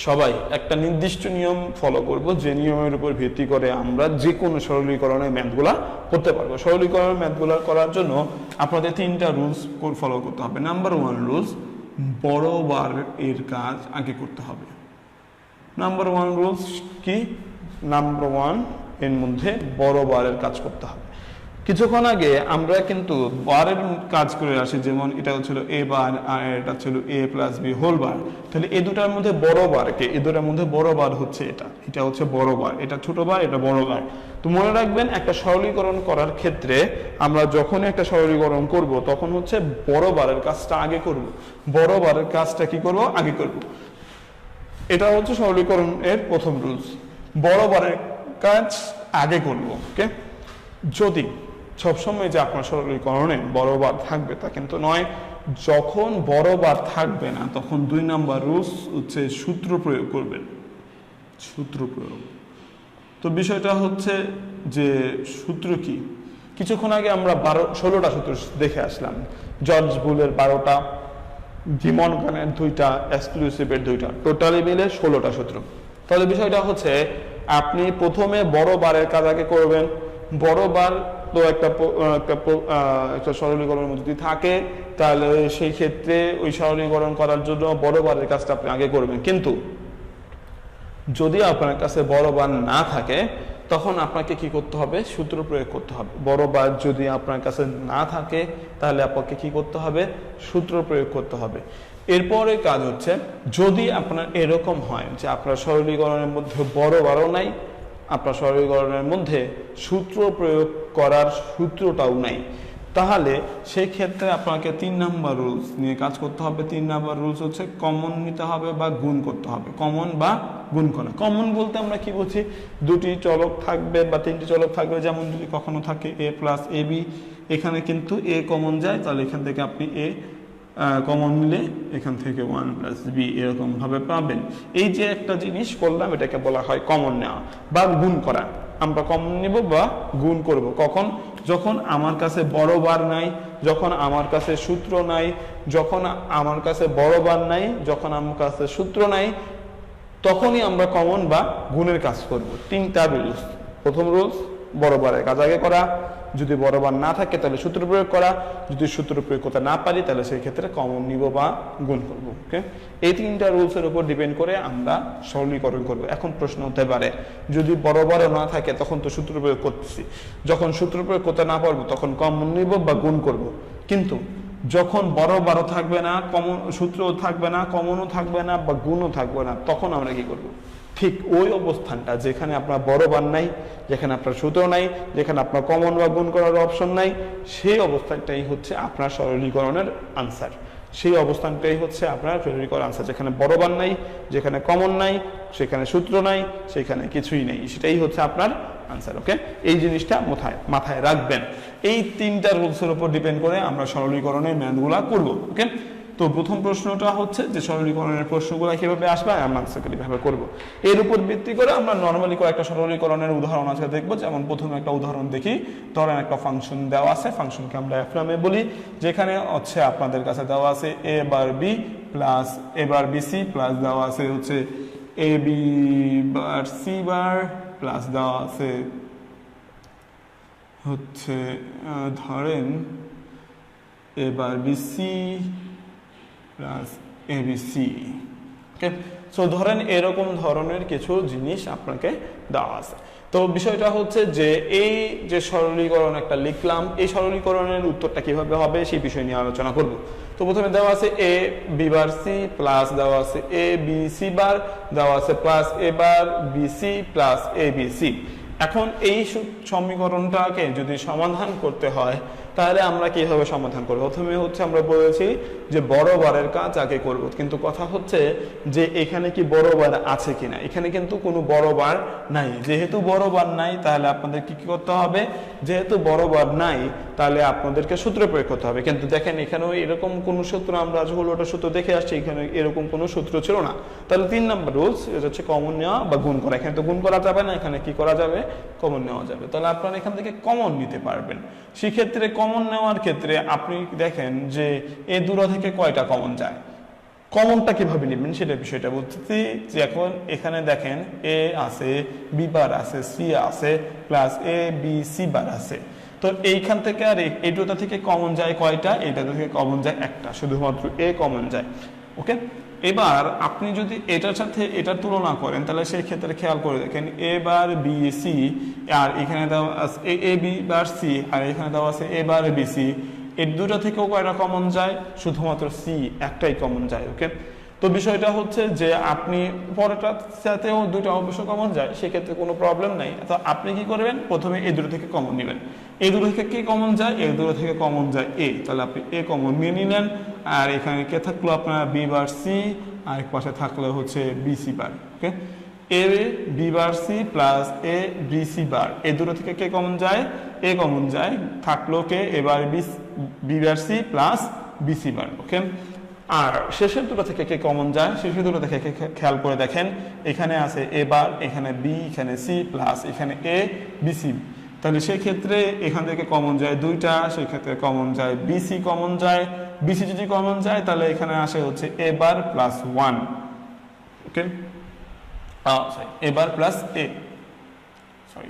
সবাই একটা নির্দিষ্ট নিয়ম ফলো করব, যে নিয়মের উপর ভিত্তি করে আমরা যে কোনো সরলীকরণের ম্যাথগুলা করতে পারবো। সরলীকরণের ম্যাথগুলা করার জন্য আপনাদের 3টা রুলস ফলো করতে হবে। নাম্বার 1 রুলস, বড় বার এর কাজ আগে করতে হবে। নাম্বার 1 রুলস কি? নাম্বার 1 এর মধ্যে বড় বারের কাজ করতে হবে। কিছুক্ষণ আগে আমরা কিন্তু বারের কাজ করে আসি, যেমন এটা হচ্ছিল এ বার আর এটা ছিল এ প্লাস বি হোল বার। তাহলে এই দুটার মধ্যে বড় বারকে, এই দুটার মধ্যে বড় বার হচ্ছে এটা হচ্ছে বড় বার, এটা ছোট বার, এটা বড় বার। তো মনে রাখবেন, একটা সরলীকরণ করার ক্ষেত্রে আমরা যখন একটা সরলীকরণ করব তখন হচ্ছে বড় বারের কাজটা আগে করব। বড় বারের কাজটা কি করব? আগে করব। এটা হচ্ছে সরলীকরণ এর প্রথম রুলস, বড় বারের কাজ আগে করব। ওকে, যদি সবসময় যে আপনার সরলীকরণে বড় বার থাকবে তা কিন্তু নয়। যখন বড় বার থাকবে না তখন 2 নাম্বার রুলস হচ্ছে সূত্র প্রয়োগ করবেন, সূত্র প্রয়োগ। তো বিষয়টা হচ্ছে যে সূত্র কি, কিছুক্ষণ আগে আমরা 16টা সূত্র দেখে আসলাম। জর্জ বুলের 12টা, ডি মর্গানের 2টা, এক্সক্লুসিভের 2টা, টোটালি মিলে 16টা সূত্র। তাহলে বিষয়টা হচ্ছে আপনি প্রথমে বড় বারের কাজ আগে করবেন। বড় বার তো একটা সরলীকরণের মধ্যে যদি থাকে, তাহলে সেই ক্ষেত্রে ওই সরলীকরণ করার জন্য বড় বারের কাজটা আপনি আগে করবেন। কিন্তু যদি আপনার কাছে বড় বার না থাকে, তখন আপনাকে কি করতে হবে, সূত্র প্রয়োগ করতে হবে। বড় বার যদি আপনার কাছে না থাকে তাহলে আপনাকে কি করতে হবে, সূত্র প্রয়োগ করতে হবে। এরপরে কাজ হচ্ছে, যদি আপনার এরকম হয় যে আপনার সরলীকরণের মধ্যে বড় বারও নাই, আপনার সরলীকরণের মধ্যে সূত্র প্রয়োগ করার সূত্রটাও নাই, তাহলে সেই ক্ষেত্রে আপনাকে 3 নাম্বার রুলস নিয়ে কাজ করতে হবে। 3 নাম্বার রুলস হচ্ছে কমন নিতে হবে বা গুণ করতে হবে। কমন বা গুণ করা। কমন বলতে আমরা কি বলছি, দুটি চলক থাকবে বা তিনটি চলক থাকবে, যেমন যদি কখনো থাকে a প্লাস এ বি, এখানে কিন্তু a কমন যায়, তাহলে এখান থেকে আপনি a কমন নিলে এখান থেকে 1 প্লাস বি এরকম ভাবে পাবেন। এই যে একটা জিনিস করলাম, এটাকে বলা হয় কমন নেওয়া বা গুণ করা। আমরা কমন নিব বা গুণ করব কখন, যখন আমার কাছে বড় বার নাই, যখন আমার কাছে সূত্র নাই, যখন আমার কাছে বড় বার নাই, যখন আমার কাছে সূত্র নাই, তখনই আমরা কমন বা গুণের কাজ করব। 3টা রুলস। প্রথম রুলস, বড় বারের কাজ আগে করা, যদি বড় বার না থাকে তাহলে সূত্র প্রয়োগ করা, যদি সূত্র প্রয়োগ করতে না পারি তাহলে সেই ক্ষেত্রে কমন নিব বা গুণ করব। ওকে, এই 3টা রুলসের উপর ডিপেন্ড করে আমরা সরলীকরণ করব। এখন প্রশ্ন হতে পারে, যদি বড় বারও না থাকে তখন তো সূত্র প্রয়োগ করতেছি, যখন সূত্র প্রয়োগ করতে না পারবো তখন কমন নিব বা গুণ করব। কিন্তু যখন বড় বারও থাকবে না, কমন সূত্রও থাকবে না, কমনও থাকবে না বা গুণও থাকবে না, তখন আমরা কি করব, ঠিক ওই অবস্থানটা যেখানে আপনার বড় বার নাই, যেখানে আপনার সূত্র নাই, যেখানে আপনার কমন বা গুণ করার অপশন নাই, সেই অবস্থানটাই হচ্ছে আপনার সরলীকরণের আনসার। সেই অবস্থানটাই হচ্ছে আপনার সরলীকরণ আনসার। যেখানে বড় বার নাই, যেখানে কমন নাই, সেখানে সূত্র নাই, সেখানে কিছুই নেই, সেটাই হচ্ছে আপনার আনসার। ওকে, এই জিনিসটা মাথায় রাখবেন। এই 3টা রুলসের উপর ডিপেন্ড করে আমরা সরলীকরণের ম্যাথগুলা করব। ওকে, তো প্রথম প্রশ্নটা হচ্ছে যে সরলীকরণের প্রশ্নগুলো কিভাবে আসবে, আমরা আনসারটা কিভাবে করব। এর উপর ভিত্তি করে আমরা নরমালি কয়েকটা সরলীকরণের উদাহরণ আছে দেখব। যেমন প্রথমে একটা উদাহরণ দেখি। ধরেন একটা ফাংশন দেওয়া আছে, ফাংশনকে আমরা এফ নামে বলি, যেখানে হচ্ছে আপনাদের কাছে দেওয়া আছে a bar b plus a bar bc plus দেওয়া আছে হচ্ছে a b bar c bar plus দেওয়া আছে হচ্ছে ধরেন a bar bc plus ABC. Okay, so ধরেন এরকম ধরনের কিছু জিনিস আপনাকে দেওয়া আছে। তো বিষয়টা হচ্ছে যে এই যে সরলীকরণ একটা লিখলাম, এই সরলীকরণের উত্তরটা কিভাবে হবে সেই বিষয় নিয়ে আলোচনা করব। তো প্রথমে দেওয়া আছে এ বি বার সি প্লাস দেওয়া আছে এ বি সি বার, দেওয়া আছে plus A bar B C plus A B C. এখন এই সমীকরণটাকে যদি সমাধান করতে হয় তাহলে আমরা কিভাবে সমাধান করব। প্রথমে হচ্ছে আমরা বলেছি যে বড় বারের কাজ আগে করব, কিন্তু কথা হচ্ছে যে এখানে কি বড় বার আছে কিনা। এখানে কিন্তু কোনো বড় বার নাই। যেহেতু বড় বার নাই তাহলে আপনাদের কি করতে হবে, যেহেতু বড় বার নাই তাহলে আপনাদেরকে সূত্র প্রয়োগ করতে হবে। কিন্তু দেখেন এখানেও এরকম কোনো সূত্র, আমরা যখন ওটা সূত্র দেখে আসছি এখানে এরকম কোনো সূত্র ছিল না। তাহলে 3 নম্বর রুলস, এটা হচ্ছে কমন নেওয়া বা গুণ করা। এখানে তো গুণ করা যাবে না, এখানে কি করা যাবে, কমন নেওয়া যাবে। তাহলে আপনারা এখান থেকে কমন নিতে পারবেন। সেক্ষেত্রে কমন নেওয়ার ক্ষেত্রে আপনি দেখেন যে এ দুটো থেকে কয়টা কমন যায়, কমনটা কিভাবে নেবেন সেটা বিষয়টা বলতেছি। যে এখন এখানে দেখেন এ আছে, বি বার আছে, সি আছে, প্লাস এ বি সি বার আছে। তো এইখান থেকে আর এই দুটো থেকে কমন যায় কয়টা, এইটা থেকে কমন যায় একটা, শুধুমাত্র এ কমন যায়। ওকে, এবার আপনি যদি এটার সাথে এটার তুলনা করেন তাহলে সেই ক্ষেত্রে খেয়াল করে দেখেন এ বার বি সি, আর এখানে দেওয়া আছে এ বি বার সি, আর এখানে দেওয়া আছে এ বার বি সি। এর দুটো থেকেও কয়টা কমন যায়, শুধুমাত্র সি একটাই কমন যায়। ওকে, তো বিষয়টা হচ্ছে যে আপনি পরেরটার সাথেও দুটো অবশ্য কমন যায়, সেক্ষেত্রে কোনো প্রবলেম নাই। তো আপনি কি করবেন, প্রথমে এই দুটো থেকে কমন নেবেন। এই দুটো থেকে কি কমন যায়, এই দুটো থেকে কমন যায় এ, তাহলে আপনি এ কমন নিয়ে নিলেন। আর এখানে কে থাকলো আপনার বি বার সি, আর এক পাশে থাকলো হচ্ছে B C bar. Okay, A B bar C plus A B C বার, এই দুটো থেকে কে কমন যায়, এ কমন যায়, থাকলো কে এবার B bar C plus B C bar. Okay, আর শেষের দুটো থেকে কে কমন যায়, শেষের দুটো থেকে খেয়াল করে দেখেন এখানে আছে এ বার, এখানে বি, এখানে সি প্লাস এখানে এ বি সি। তাহলে সেই ক্ষেত্রে এখান থেকে কমন যায় দুইটা, সেই ক্ষেত্রে কমন যায় বিসি কমন যায়। বিসি যদি কমন যায় তাহলে এখানে আসে হচ্ছে A bar plus 1। Okay, A bar plus A, sorry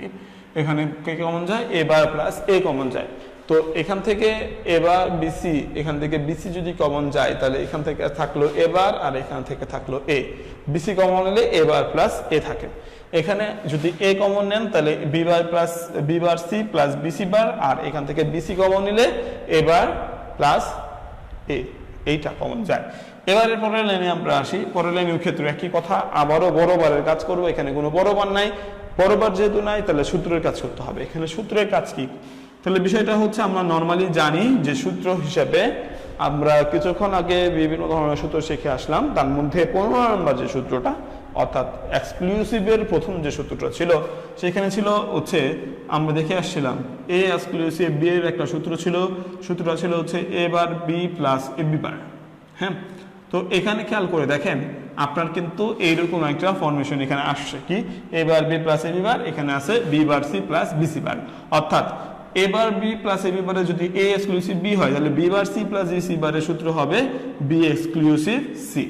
এখানে কে কমন যায়, এ বার প্লাস এ কমন যায়। তো এখান থেকে এবার বিসি, এখান থেকে বিসি যদি কমন যায় তাহলে এখান থেকে থাকলো এবার, আর এখান থেকে থাকলো এ। বিসি কমন নিলে এবার প্লাস এ থাকে। এখানে যদি এ কমন নেন তাহলে B bar plus B bar C plus BC bar, আর এখান থেকে বিসি কমন নিলে এবার প্লাস এ, এইটা কমন যায়। এবারে পরের লাইনে আমরা আসি। পরের লাইনের ক্ষেত্রে একই কথা, আবারও বড় বারের কাজ করবো। এখানে কোনো বড় বার নাই, বড় বার যেহেতু নাই তাহলে সূত্রের কাজ করতে হবে। এখানে সূত্রের কাজ কি? তাহলে বিষয়টা হচ্ছে আমরা নর্মালি জানি যে সূত্র হিসেবে আমরা কিছুক্ষণ আগে বিভিন্ন ধরনের সূত্র শিখে আসলাম। তার মধ্যে 15 নম্বর যে সূত্রটা, অর্থাৎ এক্সক্লুসিভের প্রথম যে সূত্রটা ছিল সেখানে ছিল হচ্ছে আমরা দেখে আসছিলাম এ এক্সক্লুসিভ বি এর একটা সূত্র ছিল। সূত্রটা ছিল হচ্ছে A bar B plus A B বার। হ্যাঁ, তো এখানে খেয়াল করে দেখেন আপনার কিন্তু এইরকম একটা ফরমেশন এখানে আসছে, কি A bar B plus A B bar, এখানে আছে B bar C plus BC bar. অর্থাৎ A bar B plus A B বারে যদি এ এক্সক্লুসিভ বি হয় তাহলে B bar C plus BC বারের সূত্র হবে বি এক্সক্লুসিভ সি।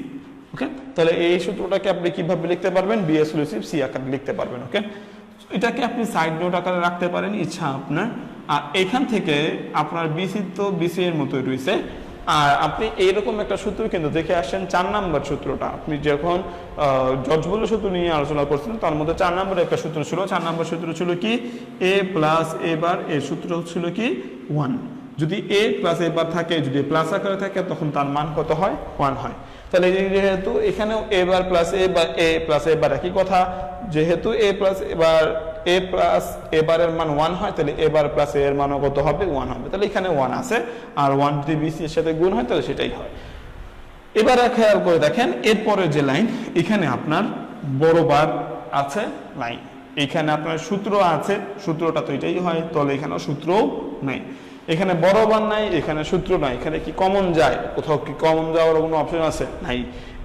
ওকে, তাহলে এই সূত্রটাকে আপনি কিভাবে লিখতে পারবেন? বি এক্সক্লুসিভ সি আকারে লিখতে পারবেন। ওকে, এটাকে আপনি সাইড নোট আকারে রাখতে পারেন ইচ্ছা আপনার। আর এখান থেকে আপনার বিসি তো বিসি এর মতোই রয়েছে, আর আপনি এইরকম একটা সূত্র কিন্তু দেখে আসছেন 4 নাম্বার সূত্রটা। আপনি যখন জর্জ বুলের সূত্র নিয়ে আলোচনা করছেন তার মধ্যে 4 নাম্বার একটা সূত্র ছিল। 4 নাম্বার সূত্র ছিল কি এ প্লাস এ বার, এর সূত্র ছিল কি 1। যদি এ প্লাস এ বার থাকে, যদি প্লাস আকারে থাকে তখন তার মান কত হয়? 1 হয়। তাহলে যেহেতু এখানেও এ bar plus A bar, A plus A বার একই কথা, যেহেতু এ প্লাস এবার এ প্লাস এ বারের মান 1 হয় তাহলে এ বার প্লাস এর মানও কত হবে? 1 হবে। তাহলে এখানে 1 আছে, আর 1 যদি বিসি এর সাথে গুণ হয় তাহলে সেটাই হয়। এবারে খেয়াল করে দেখেন এরপরে যে লাইন, এখানে আপনার বড় বার আছে লাইন, এখানে আপনার সূত্র আছে, সূত্রটা তো এটাই হয়, তাহলে এখানে সূত্রও নাই। এখানে বড় বার নাই, এখানে সূত্র নাই। এখানে কি কমন যায়? কোথাও কি কমন যাওয়ার কোনো অপশন আছে? নাই।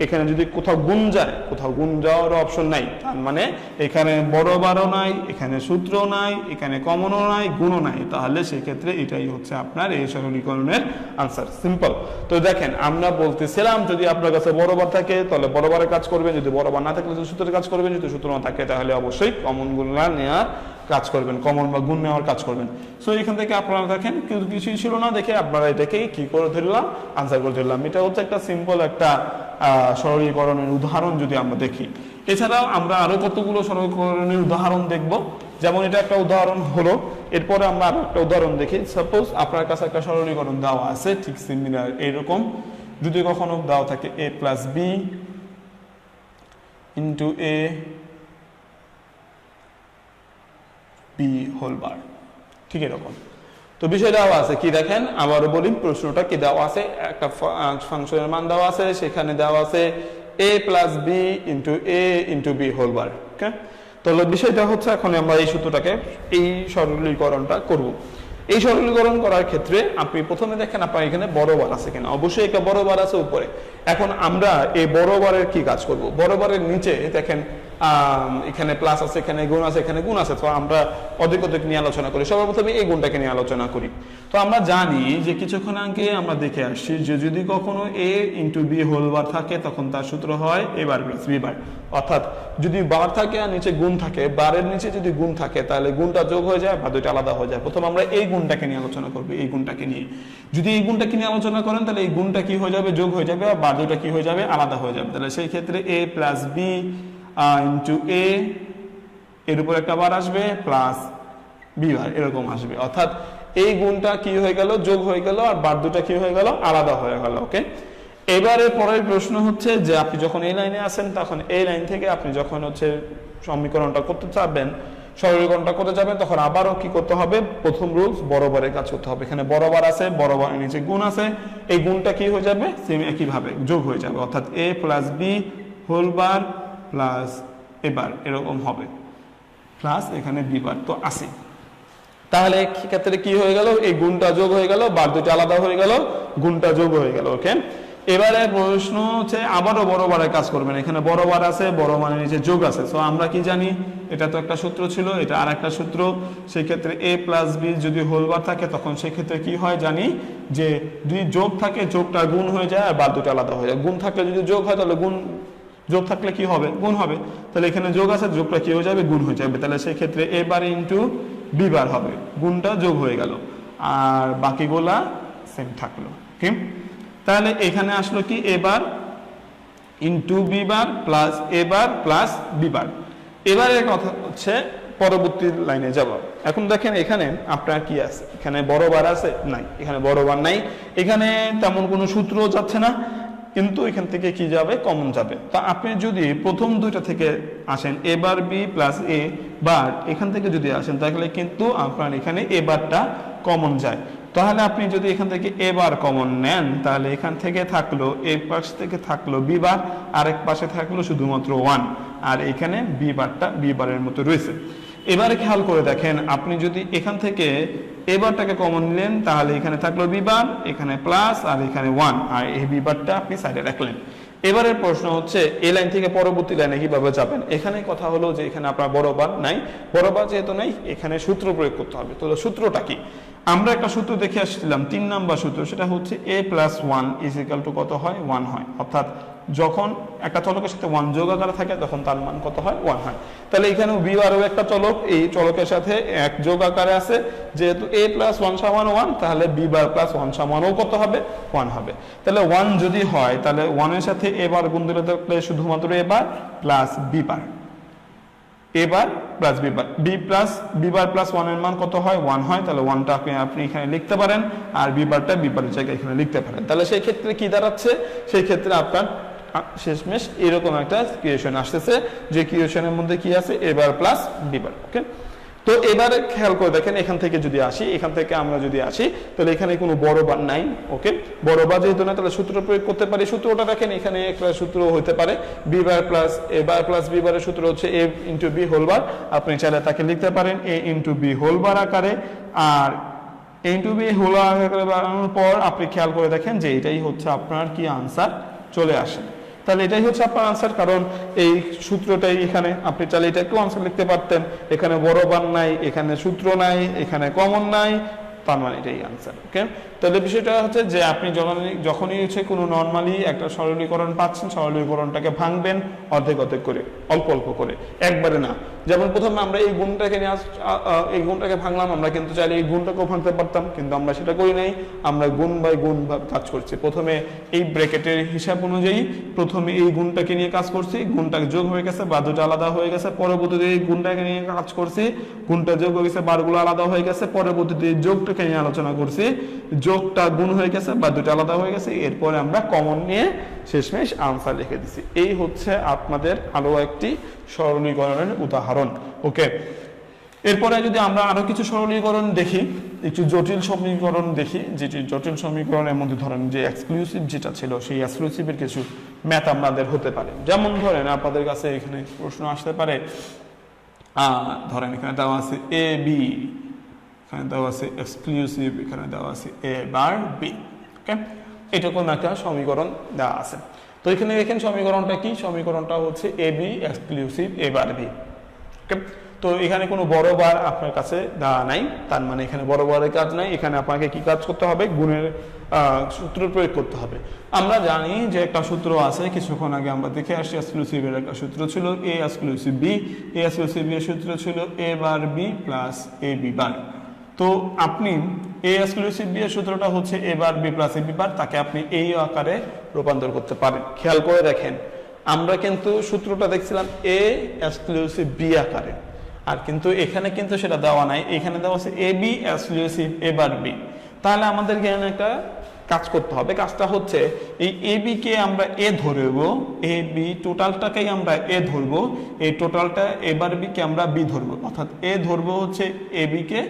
এখানে যদি কোথাও গুণ যায়, কোথাও গুণ যাওয়ার অপশন নাই। তার মানে এখানে বড় বারও নাই, এখানে সূত্রও নাই, এখানে কমনও নাই, গুণও নাই। তাহলে সেক্ষেত্রে এটাই হচ্ছে আপনার এই সরলীকরণের আনসার। সিম্পল। তো দেখেন আমরা বলতেছিলাম যদি আপনার কাছে বড় বার থাকে তাহলে বড় বারের কাজ করবেন, যদি বড় বার না থাকলে সূত্রের কাজ করবেন, যদি সূত্র না থাকে তাহলে অবশ্যই কমন গুণনা নেওয়ার কাজ করবেন, কমন বা গুণ নেওয়ার কাজ করবেন। সো এখান থেকে আপনারা দেখেন কিন্তু কিছুই ছিল না, দেখে আপনারা এটাকেই কি করে ধরলাম? আনসার করে ধরলাম। এটা হচ্ছে একটা সিম্পল একটা সরলীকরণের উদাহরণ যদি আমরা দেখি। এছাড়াও আমরা আরো কতগুলো সরলীকরণের উদাহরণ দেখব, যেমন এটা একটা উদাহরণ হলো। এরপরে আমরা আরো একটা উদাহরণ দেখি। সাপোজ আপনার কাছে একটা সরলীকরণ দেওয়া আছে ঠিক সিমিলার এইরকম, যদি কখনো দেওয়া থাকে এ plus B into A B whole বার, ঠিক এরকম। তো বিষয় দেওয়া আছে কি দেখেন, আবারও বলি প্রশ্নটা কি দেওয়া আছে, একটা ফাংশনের মান দেওয়া আছে, সেখানে দেওয়া আছে A plus B into B whole bar. Okay, তাহলে বিষয়টা হচ্ছে এখন আমরা এই সূত্রটাকে এই সরলীকরণটা করব। এই সরলীকরণ করার ক্ষেত্রে আপনি প্রথমে দেখেন আপনার এখানে বড় বার আছে কিনা, অবশ্যই একটা বড় বার আছে উপরে। এখন আমরা এই বড় বারের কি কাজ করব? বড় বারের নিচে দেখেন এখানে প্লাস আছে, এখানে গুণ আছে, এখানে গুণ আছে। তো আমরা অধিক নিয়ে আলোচনা করি। সর্বপ্রথমে এই গুণটাকে নিয়ে আলোচনা করি। তো আমরা জানি যে কিছুক্ষণ আগে আমরা দেখে আসছি যে যদি কখনো A into B whole bar থাকে তখন তার সূত্র হয় এ বার প্লাস বি বার। অর্থাৎ যদি বার থাকে আর নিচে গুণ থাকে, বারের নিচে যদি গুণ থাকে তাহলে গুণটা যোগ হয়ে যায় বা দুইটা আলাদা হয়ে যায়। প্রথম আমরা এই গুণটাকে নিয়ে আলোচনা করবো, এই গুণটাকে নিয়ে। যদি এই গুণটাকে নিয়ে আলোচনা করেন তাহলে এই গুণটা কি হয়ে যাবে? যোগ হয়ে যাবে, আর বার দুইটা কি হয়ে যাবে? আলাদা হয়ে যাবে। তাহলে সেই ক্ষেত্রে এ প্লাস বি ইন্টু এ এর উপর একটা বার আসবে প্লাস বি বার এরকম আসবে। অর্থাৎ এই গুণটা কি হয়ে গেল? যোগ হয়ে গেল, আর বার দুটা কি হয়ে গেল? আলাদা হয়ে গেল। ওকে, এবারে পরের প্রশ্ন হচ্ছে যে আপনি যখন এই লাইনে আসেন তখন এই লাইন থেকে আপনি যখন হচ্ছে সমীকরণটা করতে চাবেন, সরলীকরণটা করতে যাবেন, তখন আবারও কি করতে হবে? প্রথম রুলস বড় বারের কাজ করতে হবে। এখানে বড় বার আছে, বড় বারের নিচে গুণ আছে, এই গুণটা কি হয়ে যাবে? সেম একইভাবে যোগ হয়ে যাবে। অর্থাৎ A plus B whole bar plus A bar এরকম হবে, প্লাস এখানে বি বার তো আসে। তাহলে ক্ষেত্রে কি হয়ে গেল? এই গুণটা যোগ হয়ে গেল, বার দুটো আলাদা হয়ে গেল, গুণটা যোগ হয়ে গেল। ওকে, এবারে প্রশ্ন হচ্ছে আবারও বড় বারের কাজ করবেন। এখানে বড় বার আছে, বড় মানের নিচে যোগ আছে। সো আমরা কি জানি? এটা তো একটা সূত্র ছিল, এটা আর একটা সূত্র। সেই ক্ষেত্রে এ প্লাস বি যদি হোল বার থাকে তখন সেই ক্ষেত্রে কি হয় জানি যে যদি যোগ থাকে যোগটা গুণ হয়ে যায়, আর বার দুটো আলাদা হয়ে যায়। গুণ থাকলে যদি যোগ হয় তাহলে গুণ, যোগ থাকলে কি হবে? গুণ হবে। তাহলে এখানে যোগ আছে, যোগটা কি হয়ে যাবে? গুণ হয়ে যাবে। তাহলে সেই ক্ষেত্রে এ বার ইন্টু বি বার হবে, গুণটা যোগ হয়ে গেল। আর বাকিগুলা সেম থাকলো। ওকে, তাহলে এখানে আসলো কি A bar into B bar plus A bar plus B bar. এবারের কথা হচ্ছে পরবর্তী লাইনে যাব। এখন দেখেন এখানে আপনার কি আছে, এখানে বড় বার আছে নাই, এখানে বড় বার নাই, এখানে তেমন কোনো সূত্র যাচ্ছে না, কিন্তু এখান থেকে কি যাবে, কমন যাবে। তা আপনি যদি প্রথম দুইটা থেকে আসেন এ বার বি প্লাস এ বার, এখান থেকে যদি আসেন তাহলে কিন্তু আপনার এখানে এ বারটা কমন যায়। তাহলে আপনি যদি এখান থেকে এ বার কমন নেন তাহলে এখান থেকে থাকলো এ পাশ থেকে থাকলো বি বার, আরেক পাশে থাকলো শুধুমাত্র 1, আর এখানে বি বারটা বি বারের মতো রয়েছে। এবারে খেয়াল করে দেখেন, আপনি যদি এখান থেকে এ বারটাকে কমন নিলেন তাহলে এখানে থাকলো বি বার, এখানে প্লাস আর এখানে 1, আর এই বি বারটা আপনি সাইডে রাখলেন। এবারের প্রশ্ন হচ্ছে এই লাইন থেকে পরবর্তী লাইনে কিভাবে যাবেন। এখানে কথা হলো যে এখানে আপনার বড় বার নাই, বড় বার যেহেতু নাই এখানে সূত্র প্রয়োগ করতে হবে। তো সূত্রটা কি, আমরা একটা সূত্র দেখে আসছিলাম 3 নাম্বার সূত্র, সেটা হচ্ছে a plus 1 is equal to কত হয়, 1 হয়। অর্থাৎ যখন একটা চলকের সাথে 1 যোগ আকারে থাকে তখন তার মান কত হয়, 1 হয়। তাহলে এখানেও বি আরও একটা চলক, এই চলকের সাথে 1 যোগ আকারে আছে, যেহেতু a প্লাস 1 সমান 1, তাহলে বি বার প্লাস 1 সমানও কত হবে, 1 হবে। তাহলে 1 যদি হয় তাহলে 1 এর সাথে এ বার গুণ দিলে থাকলে শুধুমাত্র A bar plus B bar, A bar plus B bar, B bar plus 1 এর মান কত হয়, 1 হয়। তাহলে 1টা আপনি এখানে লিখতে পারেন, আর বি বারটা বি বারের জায়গায় এখানে লিখতে পারেন। তাহলে সেই ক্ষেত্রে কি দাঁড়াচ্ছে, সেই ক্ষেত্রে আপনার শেষমেশ এরকম একটা ক্রিয়েশন আসতেছে, যে ক্রিয়েশনের মধ্যে কি আছে, এ বার প্লাস বি বার। ওকে, তো এবারে খেয়াল করে দেখেন, এখান থেকে যদি আসি, এখান থেকে আমরা যদি আসি তাহলে এখানে কোনো বড় বার নাই। ওকে, বড় বার যেহেতু না, তাহলে সূত্র প্রয়োগ করতে পারি। সূত্রটা দেখেন, এখানে একটা সূত্র হতে পারে B bar plus A bar plus B বারের সূত্র হচ্ছে এ ইন্টু বি হোল বার। আপনি চাইলে তাকে লিখতে পারেন এ ইন্টু বি হোল বার আকারে, আর এ ইন্টু বি হোল বার আকারে বানানোর পর আপনি খেয়াল করে দেখেন যে এটাই হচ্ছে আপনার কি আনসার চলে আসে। তাহলে এটাই হচ্ছে আপনার আনসার, কারণ এই সূত্রটাই এখানে, আপনি চাইলে এটাকেও আনসার লিখতে পারতেন। এখানে বড় বার নাই, এখানে সূত্র নাই, এখানে কমন নাই, তার মানে এটাই আনসার। ওকে, তাহলে বিষয়টা হচ্ছে যে আপনি যখনই হচ্ছে কোনো নর্মালি একটা সরলীকরণ পাচ্ছেন, সরলীকরণটাকে ভাঙবেন অর্ধেক অর্ধেক করে, অল্প অল্প করে, একবারে না। যেমন প্রথমে আমরা এই গুণটাকে এই গুণটাকে ভাঙলাম, আমরা কিন্তু চাইলে এই গুণটাকেও ভাঙতে পারতাম, কিন্তু আমরা সেটা করি নাই। আমরা গুণ বাই গুণ কাজ করছি। প্রথমে এই ব্র্যাকেটের হিসাব অনুযায়ী প্রথমে এই গুণটাকে নিয়ে কাজ করছি, গুণটাকে যোগ হয়ে গেছে, বার দুটো আলাদা হয়ে গেছে। পরবর্তীতে এই গুণটাকে নিয়ে কাজ করছি, গুণটা যোগ হয়ে গেছে, বারগুলো আলাদা হয়ে গেছে। পরবর্তীতে যোগটাকে নিয়ে আলোচনা করছি, যোগটা গুণ হয়ে গেছে, বার দুটো আলাদা হয়ে গেছে। এরপরে আমরা কমন নিয়ে শেষমেশ আনসার লিখে দিছি। এই হচ্ছে আপনাদের আরো একটি সরলীকরণের উদাহরণ। ওকে, এরপরে যদি আমরা আরো কিছু সরলীকরণ দেখি, একটু জটিল সমীকরণ দেখি, যেটি জটিল সমীকরণের মধ্যে ধরেন যে এক্সক্লুসিভ যেটা ছিল, সেই এক্সক্লুসিভের কিছু ম্যাথ আমাদের হতে পারে। যেমন ধরেন আপনাদের কাছে এখানে প্রশ্ন আসতে পারে, ধরেন এখানে দেওয়া আছে এ বি, এখানে দেওয়া আছে এক্সক্লুসিভ, এখানে দেওয়া আছে এ বার বি। ওকে, এটা কোন একটা সমীকরণ দেওয়া আছে। তো এখানে দেখেন সমীকরণটা কি, সমীকরণটা হচ্ছে A B exclusive A bar B. Okay, তো এখানে কোনো বড় বার আপনার কাছে দেওয়া নাই, তার মানে এখানে বড় বারের কাজ নাই। এখানে আপনাকে কি কাজ করতে হবে, গুণের সূত্র প্রয়োগ করতে হবে। আমরা জানি যে একটা সূত্র আছে, কিছুক্ষণ আগে আমরা দেখে আসছি, এক্সক্লুসিভের একটা সূত্র ছিল A exclusive B, A exclusive এর সূত্র ছিল A bar B plus A B bar. তো আপনি এ এক্সক্লুসিভ বি এর সূত্রটা হচ্ছে A bar B plus A B bar, তাকে আপনি এই আকারে রূপান্তর করতে পারেন। খেয়াল করে দেখেন, আমরা কিন্তু সূত্রটা দেখছিলাম এ এক্সক্লুসিভ বি আকারে, আর কিন্তু এখানে কিন্তু সেটা দেওয়া নাই, এখানে দেওয়া আছে A B exclusive A bar B. তাহলে আমাদেরকে এখানে একটা কাজ করতে হবে। কাজটা হচ্ছে এই এ বি কে আমরা এ ধরবো, এ বি টোটালটাকেই আমরা এ ধরবো, এই টোটালটা এ বার বি কে আমরা বি ধরবো। অর্থাৎ এ ধরবো হচ্ছে A B K,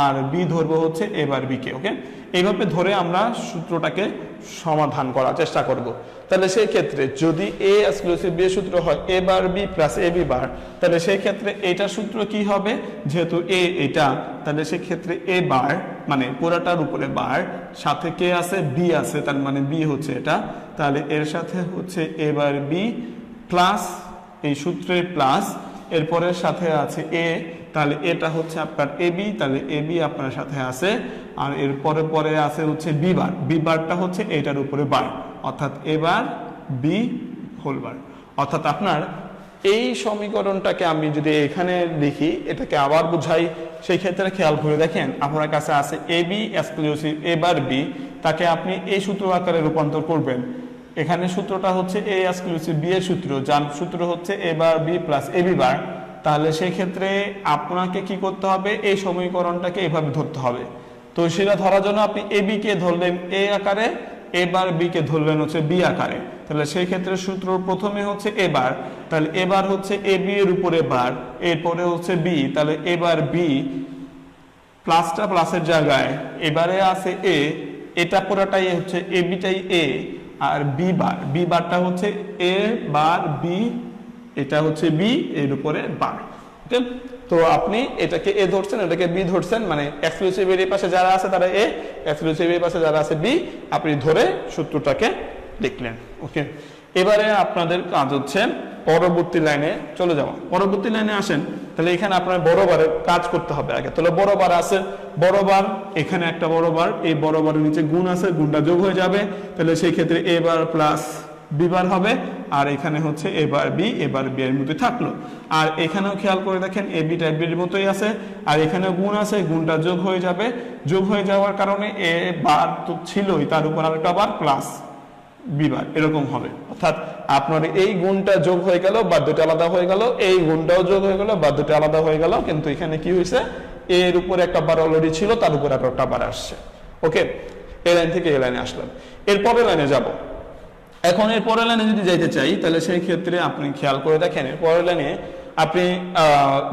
R B ধরবো হচ্ছে এ বার বি কে। ওকে, এইভাবে ধরে আমরা সূত্রটাকে সমাধান করার চেষ্টা করব। তাহলে সেই ক্ষেত্রে যদি এ এক্সক্লুসিভ বি এর সূত্র হয় A bar B plus A B বার, তাহলে সেই ক্ষেত্রে এটার সূত্র কি হবে, যেহেতু এ এটা, তাহলে সেই ক্ষেত্রে এ বার মানে পুরাটার উপরে বার, সাথে কে আছে, বি আছে, তার মানে বি হচ্ছে এটা। তাহলে এর সাথে হচ্ছে এ বার বি প্লাস এই সূত্রের প্লাস, এরপরের সাথে আছে এ, তাহলে এটা হচ্ছে আপনার এ বি, তাহলে এ বি আপনার সাথে আছে, আর এর পরে পরে আছে হচ্ছে বি বার, বি বারটা হচ্ছে এটার উপরে বার, অর্থাৎ এ বার বি হোল বার। অর্থাৎ আপনার এই সমীকরণটাকে আমি যদি এখানে লিখি, এটাকে আবার বুঝাই, সেই ক্ষেত্রে খেয়াল করে দেখেন আপনার কাছে আছে A B exclusive A bar B, তাকে আপনি এই সূত্র আকারে রূপান্তর করবেন। এখানে সূত্রটা হচ্ছে এ এক্সক্লুসিভ বি এর সূত্র, যার সূত্র হচ্ছে A bar B plus A B বার। তাহলে সেই ক্ষেত্রে আপনাকে কি করতে হবে, এই সমীকরণটাকে এভাবে ধরতে হবে। তো সেটা ধরার জন্য আপনি এ বি কে ধরলেন এ আকারে, এবার বি কে ধরলেন হচ্ছে বি আকারে। তাহলে সেই ক্ষেত্রে সূত্র প্রথমে হচ্ছে এবার, তাহলে এবার হচ্ছে এ বি এর উপরে বার, এরপরে হচ্ছে বি, তাহলে এবার বি প্লাসটা প্লাসের জায়গায় এবারে আছে এ, এটা পুরোটাই হচ্ছে এ বিটাই এ, আর বি বারটা হচ্ছে এ বার বি, এটা হচ্ছে বি এর উপরে বার। ওকে, তো আপনি এটাকে এ ধরছেন, এটাকে বি ধরছেন, মানে এক্সক্লুসিভ এর পাশে যারা আছে তারা এ, এক্সক্লুসিভ এর পাশে যারা আছে বি, আপনি ধরে সূত্রটাকে লিখলেন। ওকে, এবারে আপনাদের কাজ হচ্ছে পরবর্তী লাইনে চলে যাওয়া। পরবর্তী লাইনে আসেন, তাহলে এখানে আপনার বড় বারের কাজ করতে হবে আগে। তাহলে বড় বার আছে, বড় বার এখানে একটা বড় বার, এই বড় বারের নিচে গুণ আছে, গুণটা যোগ হয়ে যাবে, তাহলে সেই ক্ষেত্রে এ বার প্লাস বি বার হবে, আর এখানে হচ্ছে এবার বি এর মতোই থাকলো। আর এখানেও খেয়াল করে দেখেন এ বিটা বির মতোই আছে, আর এখানে গুণ আছে, গুণটা যোগ হয়ে যাবে, যোগ হয়ে যাওয়ার কারণে এ বার তো ছিলই, তার উপর আরেকটা বার প্লাস বি বার এরকম হবে। অর্থাৎ আপনার এই গুণটা যোগ হয়ে গেল, বা দুটো আলাদা হয়ে গেল, এই গুণটাও যোগ হয়ে গেল, বা দুটো আলাদা হয়ে গেল, কিন্তু এখানে কি হয়েছে, এর উপরে একটা বার অলরেডি ছিল, তার উপর আরো একটা বার আসছে। ওকে, এই লাইন থেকে এই লাইনে আসলাম, এরপরের লাইনে যাব। এখন এর পরের লাইনে যদি যাইতে চাই, তাহলে সেই ক্ষেত্রে আপনি খেয়াল করে দেখেন এর পরের লাইনে আপনি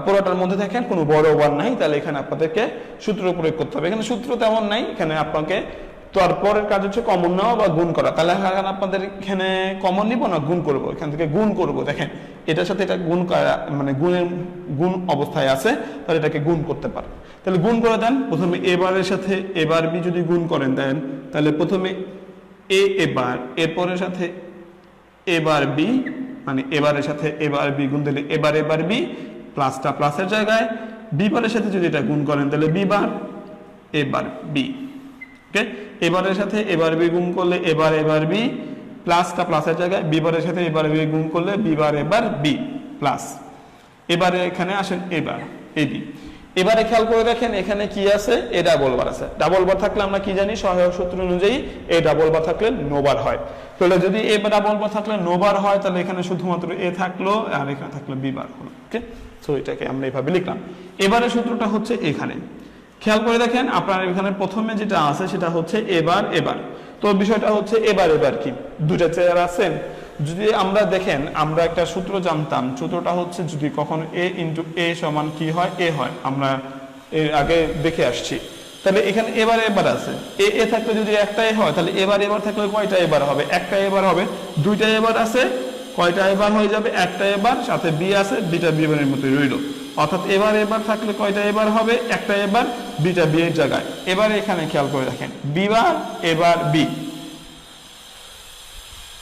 পুরোটার মধ্যে দেখেন কোনো বড় বার নাই, তাহলে এখানে আপনাদেরকে সূত্র প্রয়োগ করতে হবে। এখানে সূত্র তেমন নাই, এখানে আপনাকে তারপরের কাজ হচ্ছে কমন নেওয়া বা গুণ করা। তাহলে এখন আপনাদের এখানে কমন নিব না গুণ করব, এখান থেকে গুণ করব। দেখেন এটার সাথে এটা গুণ করা, মানে গুণ অবস্থায় আছে, তাহলে এটাকে গুণ করতে পারে। তাহলে গুণ করে দেন, প্রথমে এবারের সাথে এবার বি যদি গুণ করেন দেন, তাহলে প্রথমে এ এবার, এরপরের সাথে এবার বি, মানে এবারের সাথে এবার বি গুণ দিলে এবার বি, প্লাসটা প্লাসের জায়গায়, বি বারের সাথে যদি এটা গুণ করেন তাহলে বি বার এবার বি। ওকে, এবারের সাথে এবার বি গুণ করলে এবার বি, প্লাসটা প্লাসের জায়গায়, বি বারের সাথে এবার বি গুণ করলে বি বার এবার বি প্লাস। এবারে এখানে আসেন এবার এ বি। এবারে খেয়াল করে দেখেন এখানে কি আছে, এ ডাবল বার আছে। ডাবল বার থাকলে আমরা কি জানি, সহায়ক সূত্র অনুযায়ী এ ডাবল বার থাকলে নো বার হয়। তাহলে যদি এ ডাবল বার থাকলে নো বার হয়, তাহলে এখানে শুধুমাত্র এ থাকলো, আর এখানে থাকলো বি বার হলো। ওকে, সো এটাকে আমরা এইভাবে লিখলাম। এবারে সূত্রটা হচ্ছে এখানে খেয়াল করে দেখেন, আপনার এখানে প্রথমে যেটা আছে সেটা হচ্ছে এবার। তো বিষয়টা হচ্ছে এবার কি দুটা চেয়ার আছে। যদি আমরা দেখেন, আমরা একটা সূত্র জানতাম, সূত্রটা হচ্ছে যদি কখনো এ ইন্টু এ সমান কি হয়, এ হয়, আমরা এর আগে দেখে আসছি। তাহলে এখানে এবার আছে, এ থাকলে যদি একটা এ হয়, তাহলে এবার থাকলে কয়টা এবার হবে, একটা এবার হবে। দুইটা এবার আছে, কয়টা এবার হয়ে যাবে, একটা এবার, সাথে বি আছে, বিটা বি এর মতোই রইল। অর্থাৎ এবার থাকলে কয়টা এবার হবে, একটা এবার, বিটা বি এর জায়গায়। এবার এখানে খেয়াল করে দেখেন বিবার এবার বি,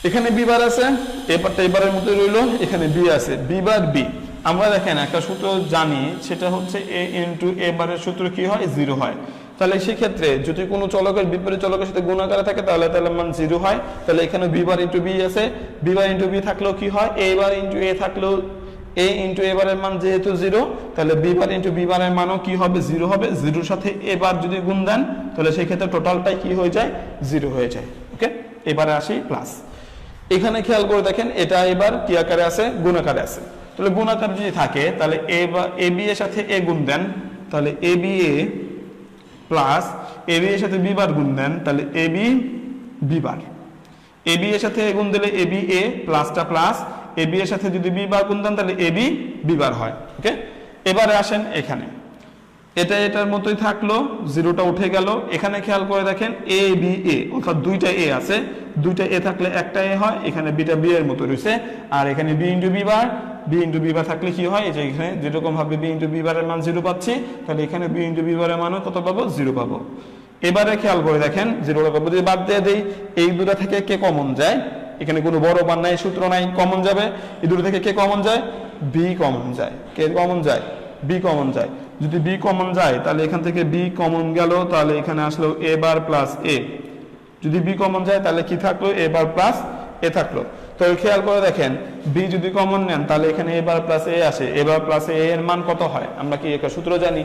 এখানে বি বার আছে, এবারটা এবারের মতো রইলো, এখানে বি আছে, বি বার বি। আমরা দেখেন একটা সূত্র জানি, সেটা হচ্ছে এ ইন্টু এ বারের সূত্র কি হয়, 0 হয়। তাহলে সেক্ষেত্রে যদি কোনো চলকের বিপরীত চলকের সাথে গুণ আকারে থাকে, তাহলে মান 0 হয়। তাহলে এখানে বি বার ইন্টু বি আছে, বি বার ইন্টু বি থাকলেও কি হয়, এ বার ইন্টু এ থাকলেও এ ইন্টু এ বারের মান যেহেতু 0, তাহলে বি বার ইন্টু বি বারের মানও কি হবে, 0 হবে। 0-র সাথে এবার যদি গুণ দেন, তাহলে সেই ক্ষেত্রে টোটালটাই কি হয়ে যায়, 0 হয়ে যায়। ওকে, এবারে আসি প্লাস। এখানে খেয়াল করে দেখেন এটা এবার কি আকারে আছে, গুণ আকারে আছে। তাহলে গুণ আকার যদি থাকে, তাহলে এ বি এর সাথে এ গুণ দেন, তাহলে A B A plus A B এর সাথে বি বার গুণ দেন, তাহলে A B B bar. A B এর সাথে এ গুণ দিলে এ বি এ, প্লাসটা প্লাস, এ বি এর সাথে যদি বি বার গুণ দেন তাহলে এ বি বি বার হয়। ওকে, এবারে আসেন এখানে, এটার মতোই থাকলো, 0টা উঠে গেল। এখানে খেয়াল করে দেখেন এ বি এ, অর্থাৎ দুইটা এ আছে, দুইটা এ থাকলে একটা এ হয়, এখানে বিটা বি এর মতো রয়েছে, আর এখানে বি ইন্টু বি বার থাকলে কি হয়, এই যে এখানে যেরকম ভাবে বি ইন্টু বি বারের মান 0 পাচ্ছি, তাহলে এখানে বি ইন্টু বি বারের মানও কত পাবো, 0 পাবো। এবারে খেয়াল করে দেখেন 0টা পাবো, যদি বাদ দিয়ে দেই, এই দুটা থেকে কে কমন যায়, এখানে কোনো বড় মান নাই, সূত্র নাই, কমন যাবে। এই দুটো থেকে কে কমন যায়, বি কমন যায়। কে কমন যায়, বি কমন যায়। যদি বি কমন যায়, তাহলে এখান থেকে বি কমন গেল, তাহলে এখানে আসলো এ বার প্লাস এ। যদি বি কমন যায়, তাহলে কি থাকলো, এ বার প্লাস এ থাকলো। তো খেয়াল করে দেখেন বি যদি কমন নেন তাহলে এখানে এ বার প্লাস এ আসে, এ বার প্লাস এ এর মান কত হয়? আমরা কি একটা সূত্র জানি,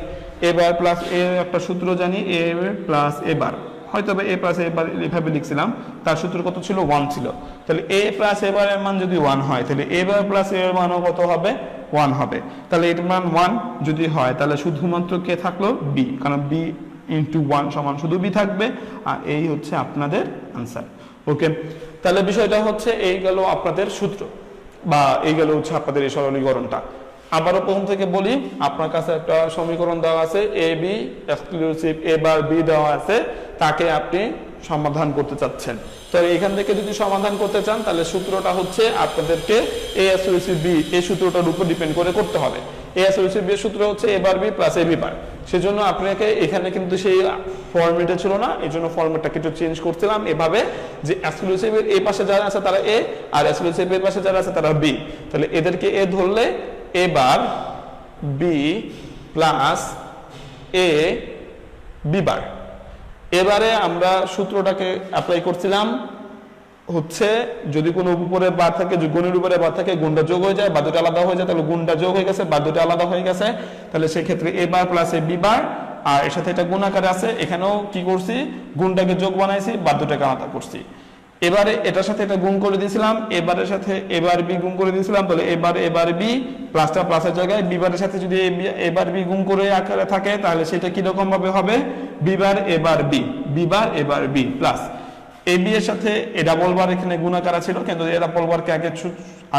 এ বার প্লাস এ একটা সূত্র জানি, এ প্লাস এ বার, হয়তো এ প্লাস এ বার এভাবে লিখছিলাম, তার সূত্র কত ছিল? 1 ছিল। তাহলে এ প্লাস এ বার এর মান যদি 1 হয় তাহলে এ বার প্লাস এ এর মানও কত হবে? 1 হবে। তাহলে এর মান 1 যদি হয় তাহলে শুধুমাত্র কে থাকলো? বি, কারণ বি ইন্টু 1 সমান শুধু বি থাকবে, আর এই হচ্ছে আপনাদের আনসার। ওকে, তাহলে বিষয়টা হচ্ছে এই গেল আপনাদের সূত্র, বা এই গেল হচ্ছে আপনাদের এই সরলীকরণটা। আবারও প্রথম থেকে বলি, আপনার কাছে একটা সমীকরণ দেওয়া আছে, A B exclusive A bar B দেওয়া আছে, তাকে আপনি সমাধান করতে চাচ্ছেন। তো এখান থেকে যদি সমাধান করতে চান তাহলে সূত্রটা হচ্ছে আপনাদেরকে এ এক্সক্লুসিভ বি এই সূত্রটার উপর ডিপেন্ড করে করতে হবে। এ এক্সক্লুসিভ বি এর সূত্র হচ্ছে A bar B plus A B বার। সেজন্য আপনাকে এখানে কিন্তু সেই ফরম্যাটে ছিল না, এই জন্য ফরম্যাটটা কিছু চেঞ্জ করছিলাম এভাবে যে এক্সক্লুসিভ এর এই পাশে যারা আছে তারা এ, আর এক্সক্লুসিভ এর পাশে যারা আছে তারা বি। তাহলে এদেরকে এ ধরলে এ bar B plus A B বার। এবারে আমরা সূত্রটাকে অ্যাপ্লাই করছিলাম হচ্ছে যদি কোনো উপরে বার থাকে, গুণের উপরে বার থাকে, গুণটা যোগ হয়ে যায়, বা দুটো আলাদা হয়ে যায়, তাহলে গুণটা যোগ হয়ে গেছে, বা দুটো আলাদা হয়ে গেছে, তাহলে সেই ক্ষেত্রে এ bar plus A B bar, আর এর সাথে এটা গুণ আকারে আছে, এখানেও কি করছি? গুণটাকে যোগ বানাইছি, বা দুটাকে আলাদা করছি। এবারে এটার সাথে এটা গুণ করে দিয়েছিলাম, এবারের সাথে এবার বি গুণ করে দিয়েছিলাম, তাহলে এবার বি প্লাসটা প্লাসের জায়গায় বি বারের সাথে যদি এবার বি গুণ করে আকারে থাকে তাহলে সেটা কি রকম ভাবে হবে? বি বার এবার বি, বি বার এবার বি প্লাস এ বি এর সাথে এ ডাবল বার এখানে গুণাকার ছিল, কিন্তু এ ডাবল বারকে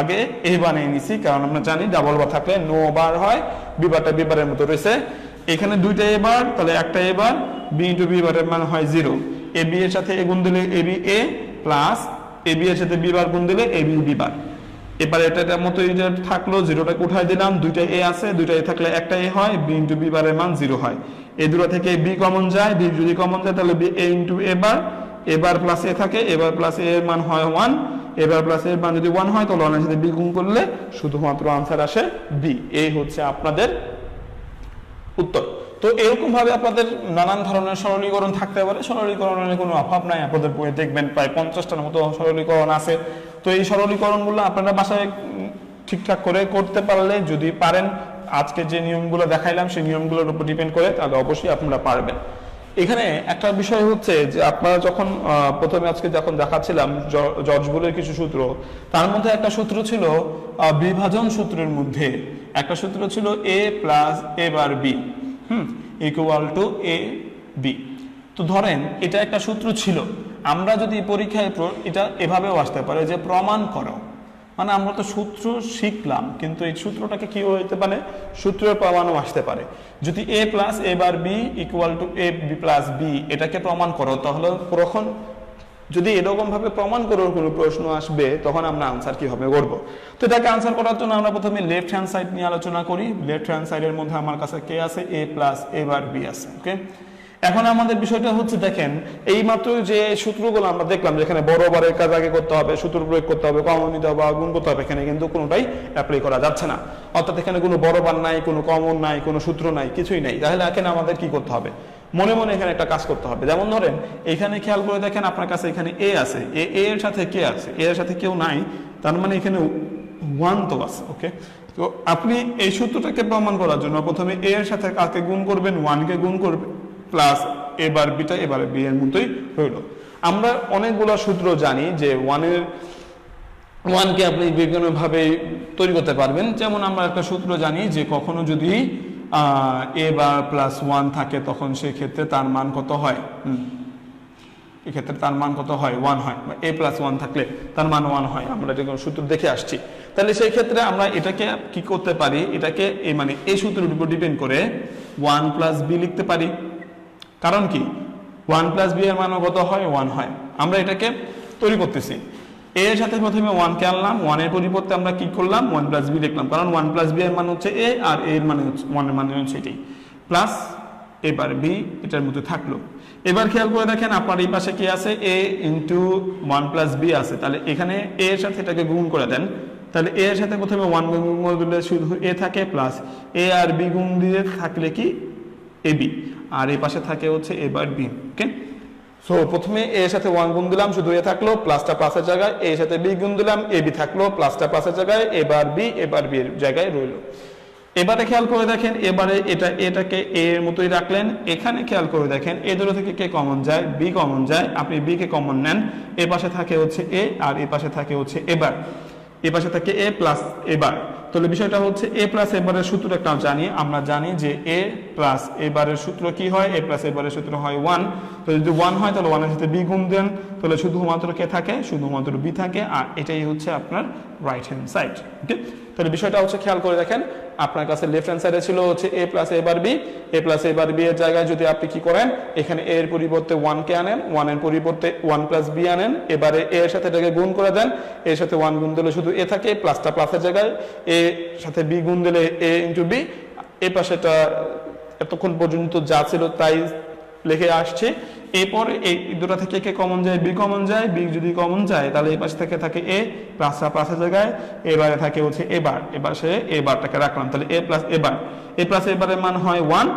আগে এ বানিয়ে নিছি, কারণ আমরা জানি ডাবল বার থাকলে নো বার হয়, বি বারটা বি বারের মতো রয়েছে। এখানে দুইটা এ বার, তাহলে একটা এ বার, বি ইন্টু বি বারের মান হয় 0। এ বি এর সাথে এ গুণ দিলে A B A plus A B এর সাথে বি বার গুণ দিলে এ বি বি বার। এবার এটার মতো থাকলো, জিরোটাকে উঠাই দিলাম, দুইটা এ আছে, দুইটা এ থাকলে একটা এ হয়, বি ইন্টু বি বারের মান 0 হয়। এই দুটো থেকে বি কমন যায়, বি যদি কমন যায় তাহলে বি এ ইন্টু এ বার, এবার প্লাস এ থাকে, এবার প্লাস এর মান হয় 1, এবার প্লাস এর মান যদি 1 হয় তাহলে 1 এর সাথে বি গুণ করলে শুধুমাত্র আনসার আসে বি। এই হচ্ছে আপনাদের উত্তর। তো এরকম ভাবে আপনাদের নানান ধরনের সরলীকরণ থাকতে পারে, সরলীকরণের কোনো অভাব নাই, আপনাদের বইয়ে দেখবেন প্রায় 50টার মতো সরলীকরণ আছে। তো এই সরলীকরণগুলো আপনারা বাসায় ঠিকঠাক করে করতে পারলে, যদি পারেন, আজকে যে নিয়মগুলো দেখাইলাম সেই নিয়মগুলোর উপর ডিপেন্ড করে, তাহলে অবশ্যই আপনারা পারবেন। এখানে একটা বিষয় হচ্ছে যে আপনারা যখন প্রথমে আজকে যখন দেখাচ্ছিলাম জর্জ বুলের কিছু সূত্র, তার মধ্যে একটা সূত্র ছিল বিভাজন সূত্রের মধ্যে একটা সূত্র ছিল A plus A bar B equal to A B. তো ধরেন এটা একটা সূত্র ছিল, আমরা যদি পরীক্ষায় এটা এভাবেও আসতে পারে যে প্রমাণ করো, মানে আমরা তো সূত্র শিখলাম কিন্তু এই সূত্রটাকে কি হইতে পারে? সূত্রের প্রমাণও আসতে পারে। যদি A plus A bar B equal to A B plus B এটাকে প্রমাণ করো, তাহলে তখন যদি এরকম ভাবে প্রমাণ করার কোনো প্রশ্ন আসবে তখন আমরা আনসার কিভাবে করব। তো এটাকে আনসার করার জন্য আমরা প্রথমে লেফট হ্যান্ড সাইড নিয়ে আলোচনা করি। লেফট হ্যান্ড সাইডের মধ্যে আমার কাছে কে আছে? A plus A bar B আছে। ওকে, এখন আমাদের বিষয়টা হচ্ছে দেখেন এই মাত্র যে সূত্রগুলো আমরা দেখলাম যেখানে বড় বারের কাজ আগে করতে হবে, সূত্র প্রয়োগ করতে হবে, কমন নিতে হবে, গুণ করতে হবে, এখানে কিন্তু কোনোটাই অ্যাপ্লাই করা যাচ্ছে না। অর্থাৎ এখানে কোনো বড় বার নাই, কোনো কমন নাই, কোনো সূত্র নাই, কিছুই নাই। তাহলে এখানে আমাদের কি করতে হবে? মনে মনে এখানে একটা কাজ করতে হবে। যেমন ধরেন এখানে খেয়াল করে দেখেন আপনার কাছে এখানে এ আছে, এ এর সাথে কে আছে? এ এর সাথে কেউ নাই, তার মানে এখানে 1 তো আছে। ওকে, তো আপনি এই সূত্রটাকে প্রমাণ করার জন্য প্রথমে এ এর সাথে কাকে গুণ করবেন? 1 কে গুণ করবেন, প্লাস এবার বিটা এবারে বি এর মতোই হইল। আমরা অনেকগুলো সূত্র জানি যে 1 কে আপনি বিভিন্ন ভাবে তৈরি করতে পারবেন। যেমন আমরা একটা সূত্র জানি যে কখনো যদি এ বার প্লাস 1 থাকে তখন সেই ক্ষেত্রে তার মান কত হয়? এক্ষেত্রে তার মান কত হয়? 1 হয়। এ প্লাস 1 থাকলে তার মান 1 হয়, আমরা এটা সূত্র দেখে আসছি। তাহলে সেই ক্ষেত্রে আমরা এটাকে কি করতে পারি? এটাকে মানে এই সূত্রের উপর ডিপেন্ড করে 1 প্লাস বি লিখতে পারি। কারণ কি 1 প্লাস বি এর মানও কত হয়? 1 হয়। আমরা এটাকে তৈরি করতেছি, এ এর সাথে প্রথমে 1 কে আনলাম, 1 এর পরিবর্তে আমরা কি করলাম? 1 প্লাস বি লিখলাম, কারণ 1 প্লাস বি এর মান হচ্ছে এ, আর এ এর মানে হচ্ছে 1 এর মানে হচ্ছে এটাই, প্লাস এবার বি এটার মধ্যে থাকলো। এবার খেয়াল করে দেখেন আপনার এই পাশে কি আছে? এ ইন্টু 1 প্লাস বি আছে, তাহলে এখানে এ এর সাথে এটাকে গুণ করে দেন। তাহলে এ এর সাথে প্রথমে 1 গুণ দিলে শুধু এ থাকে, প্লাস এ আর বি গুণ দিয়ে থাকলে কি? এ বি, আর এই পাশে থাকে হচ্ছে এবার বি। ওকে, সো প্রথমে এ এর সাথে 1 গুণ দিলাম, শুধু এ থাকলো, প্লাসটা প্লাসের জায়গায়, এ এর সাথে বি গুণ দিলাম, এ বি থাকলো, প্লাসটা প্লাসের জায়গায়, এবার বি এর জায়গায় রইলো। এবারে খেয়াল করে দেখেন, এবারে এটাকে এ এর মতোই রাখলেন, এখানে খেয়াল করে দেখেন এ দুটো থেকে কে কমন যায়, বি কমন যায়, আপনি বি কে কমন নেন, এ পাশে থাকে হচ্ছে এ আর এ পাশে থাকে হচ্ছে এবার, এ পাশে থাকে এ প্লাস এবার। তাহলে বিষয়টা হচ্ছে এ প্লাস এবারের সূত্রটা জানি, আমরা জানি যে এ প্লাস এবারের সূত্র কি হয়, এ প্লাস এবারের সূত্র হয় 1। তো যদি 1 হয় তাহলে 1 এর সাথে বি গুণ দেন, তাহলে শুধুমাত্র কে থাকে, শুধুমাত্র বি থাকে, আর এটাই হচ্ছে আপনার রাইট হ্যান্ড সাইড। ওকে, তাহলে বিষয়টা হচ্ছে খেয়াল করে দেখেন, আপনার কাছে লেফট হ্যান্ড সাইডে ছিল হচ্ছে এ প্লাস এবার বি, এ প্লাস এবার বি এর জায়গায় যদি আপনি কি করেন, এখানে এ এর পরিবর্তে 1 কে আনেন, 1 এর পরিবর্তে 1 প্লাস বি আনেন, এবারে এ এর সাথে এটাকে গুণ করে দেন, এর সাথে 1 গুণ দিলে শুধু এ থাকে, প্লাসটা প্লাসের জায়গায়, এ সাথে বি গুণ দিলে এ ইন্টু বি, এই পাশেটা এতক্ষণ পর্যন্ত যা ছিল তাই লিখে আসছে। এরপর এই দুটো থেকে কে কমন যায়, বি কমন যায়, বি যদি কমন যায় তাহলে এই পাশে থেকে থাকে এ, প্লাসটা প্লাসের জায়গায়, এবারে থাকে হচ্ছে এবার, এপাশে এবারটাকে রাখলাম, তাহলে এ প্লাস এবার, এ প্লাস এবারের মান হয় 1,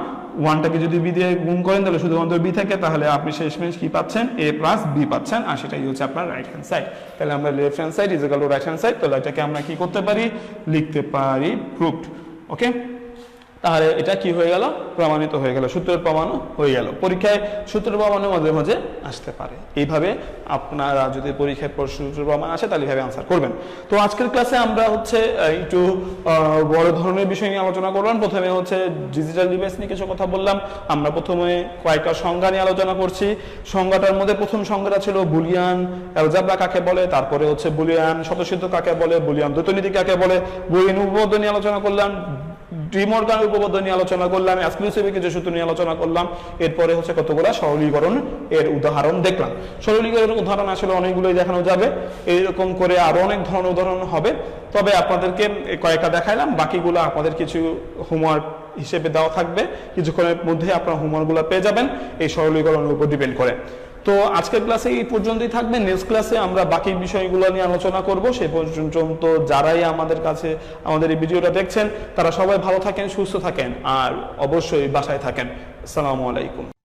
1টাকে যদি বি দিয়ে গুণ করেন তাহলে শুধুমাত্র বি থাকে, তাহলে আপনি শেষমেশ কি পাচ্ছেন, এ প্লাস বি পাচ্ছেন, আর সেটাই হচ্ছে আপনার রাইট হ্যান্ড সাইড। তাহলে আমরা left hand side is equal two right hand side, তাহলে এটাকে আমরা কি করতে পারি, লিখতে পারি প্রুভড। ওকে, তাহলে এটা কি হয়ে গেল, প্রমাণিত হয়ে গেল, সূত্রের প্রমাণ হয়ে গেল। পরীক্ষায় সূত্রের প্রমাণের মাঝে মাঝে আসতে পারে, এইভাবে আপনারা যদি পরীক্ষায় সূত্রের প্রমাণ আসে তাহলে এইভাবে আনসার করবেন। তো আজকের ক্লাসে আমরা হচ্ছে একটু বড় ধরনের বিষয় নিয়ে আলোচনা করলাম। প্রথমে হচ্ছে ডিজিটাল ডিভাইস নিয়ে কিছু কথা বললাম। আমরা প্রথমে কয়েকটা সংজ্ঞা নিয়ে আলোচনা করছি। সংজ্ঞাটার মধ্যে প্রথম সংজ্ঞাটা ছিল বুলিয়ান অ্যালজেব্রা কাকে বলে, তারপরে হচ্ছে বুলিয়ান স্বতঃসিদ্ধ কাকে বলে, বুলিয়ান দ্বৈতনীতি কাকে বলে, বুলিয়ান উপপাদ্য নিয়ে আলোচনা করলাম, ডি মর্গান উপপাদ্য নিয়ে আলোচনা করলাম, এক্সক্লুসিভ কিছু সূত্র নিয়ে আলোচনা করলাম। এরপরে হচ্ছে কতগুলো সরলীকরণ এর উদাহরণ দেখলাম। সরলীকরণের উদাহরণ আসলে অনেকগুলোই দেখানো যাবে, এইরকম করে আরো অনেক ধরনের উদাহরণ হবে, তবে আপনাদেরকে কয়েকটা দেখাইলাম, বাকিগুলো আপনাদের কিছু হোমওয়ার্ক হিসেবে দেওয়া থাকবে, কিছুক্ষণের মধ্যে আপনারা হোমওয়ার্কগুলো পেয়ে যাবেন এই সরলীকরণের উপর ডিপেন্ড করে। তো আজকের ক্লাসে এই পর্যন্তই থাকবে, নেক্সট ক্লাসে আমরা বাকি বিষয়গুলো নিয়ে আলোচনা করব। সেই পর্যন্ত যারাই আমাদের কাছে আমাদের এই ভিডিওটা দেখছেন তারা সবাই ভালো থাকেন, সুস্থ থাকেন, আর অবশ্যই বাসায় থাকেন। আসসালামু আলাইকুম।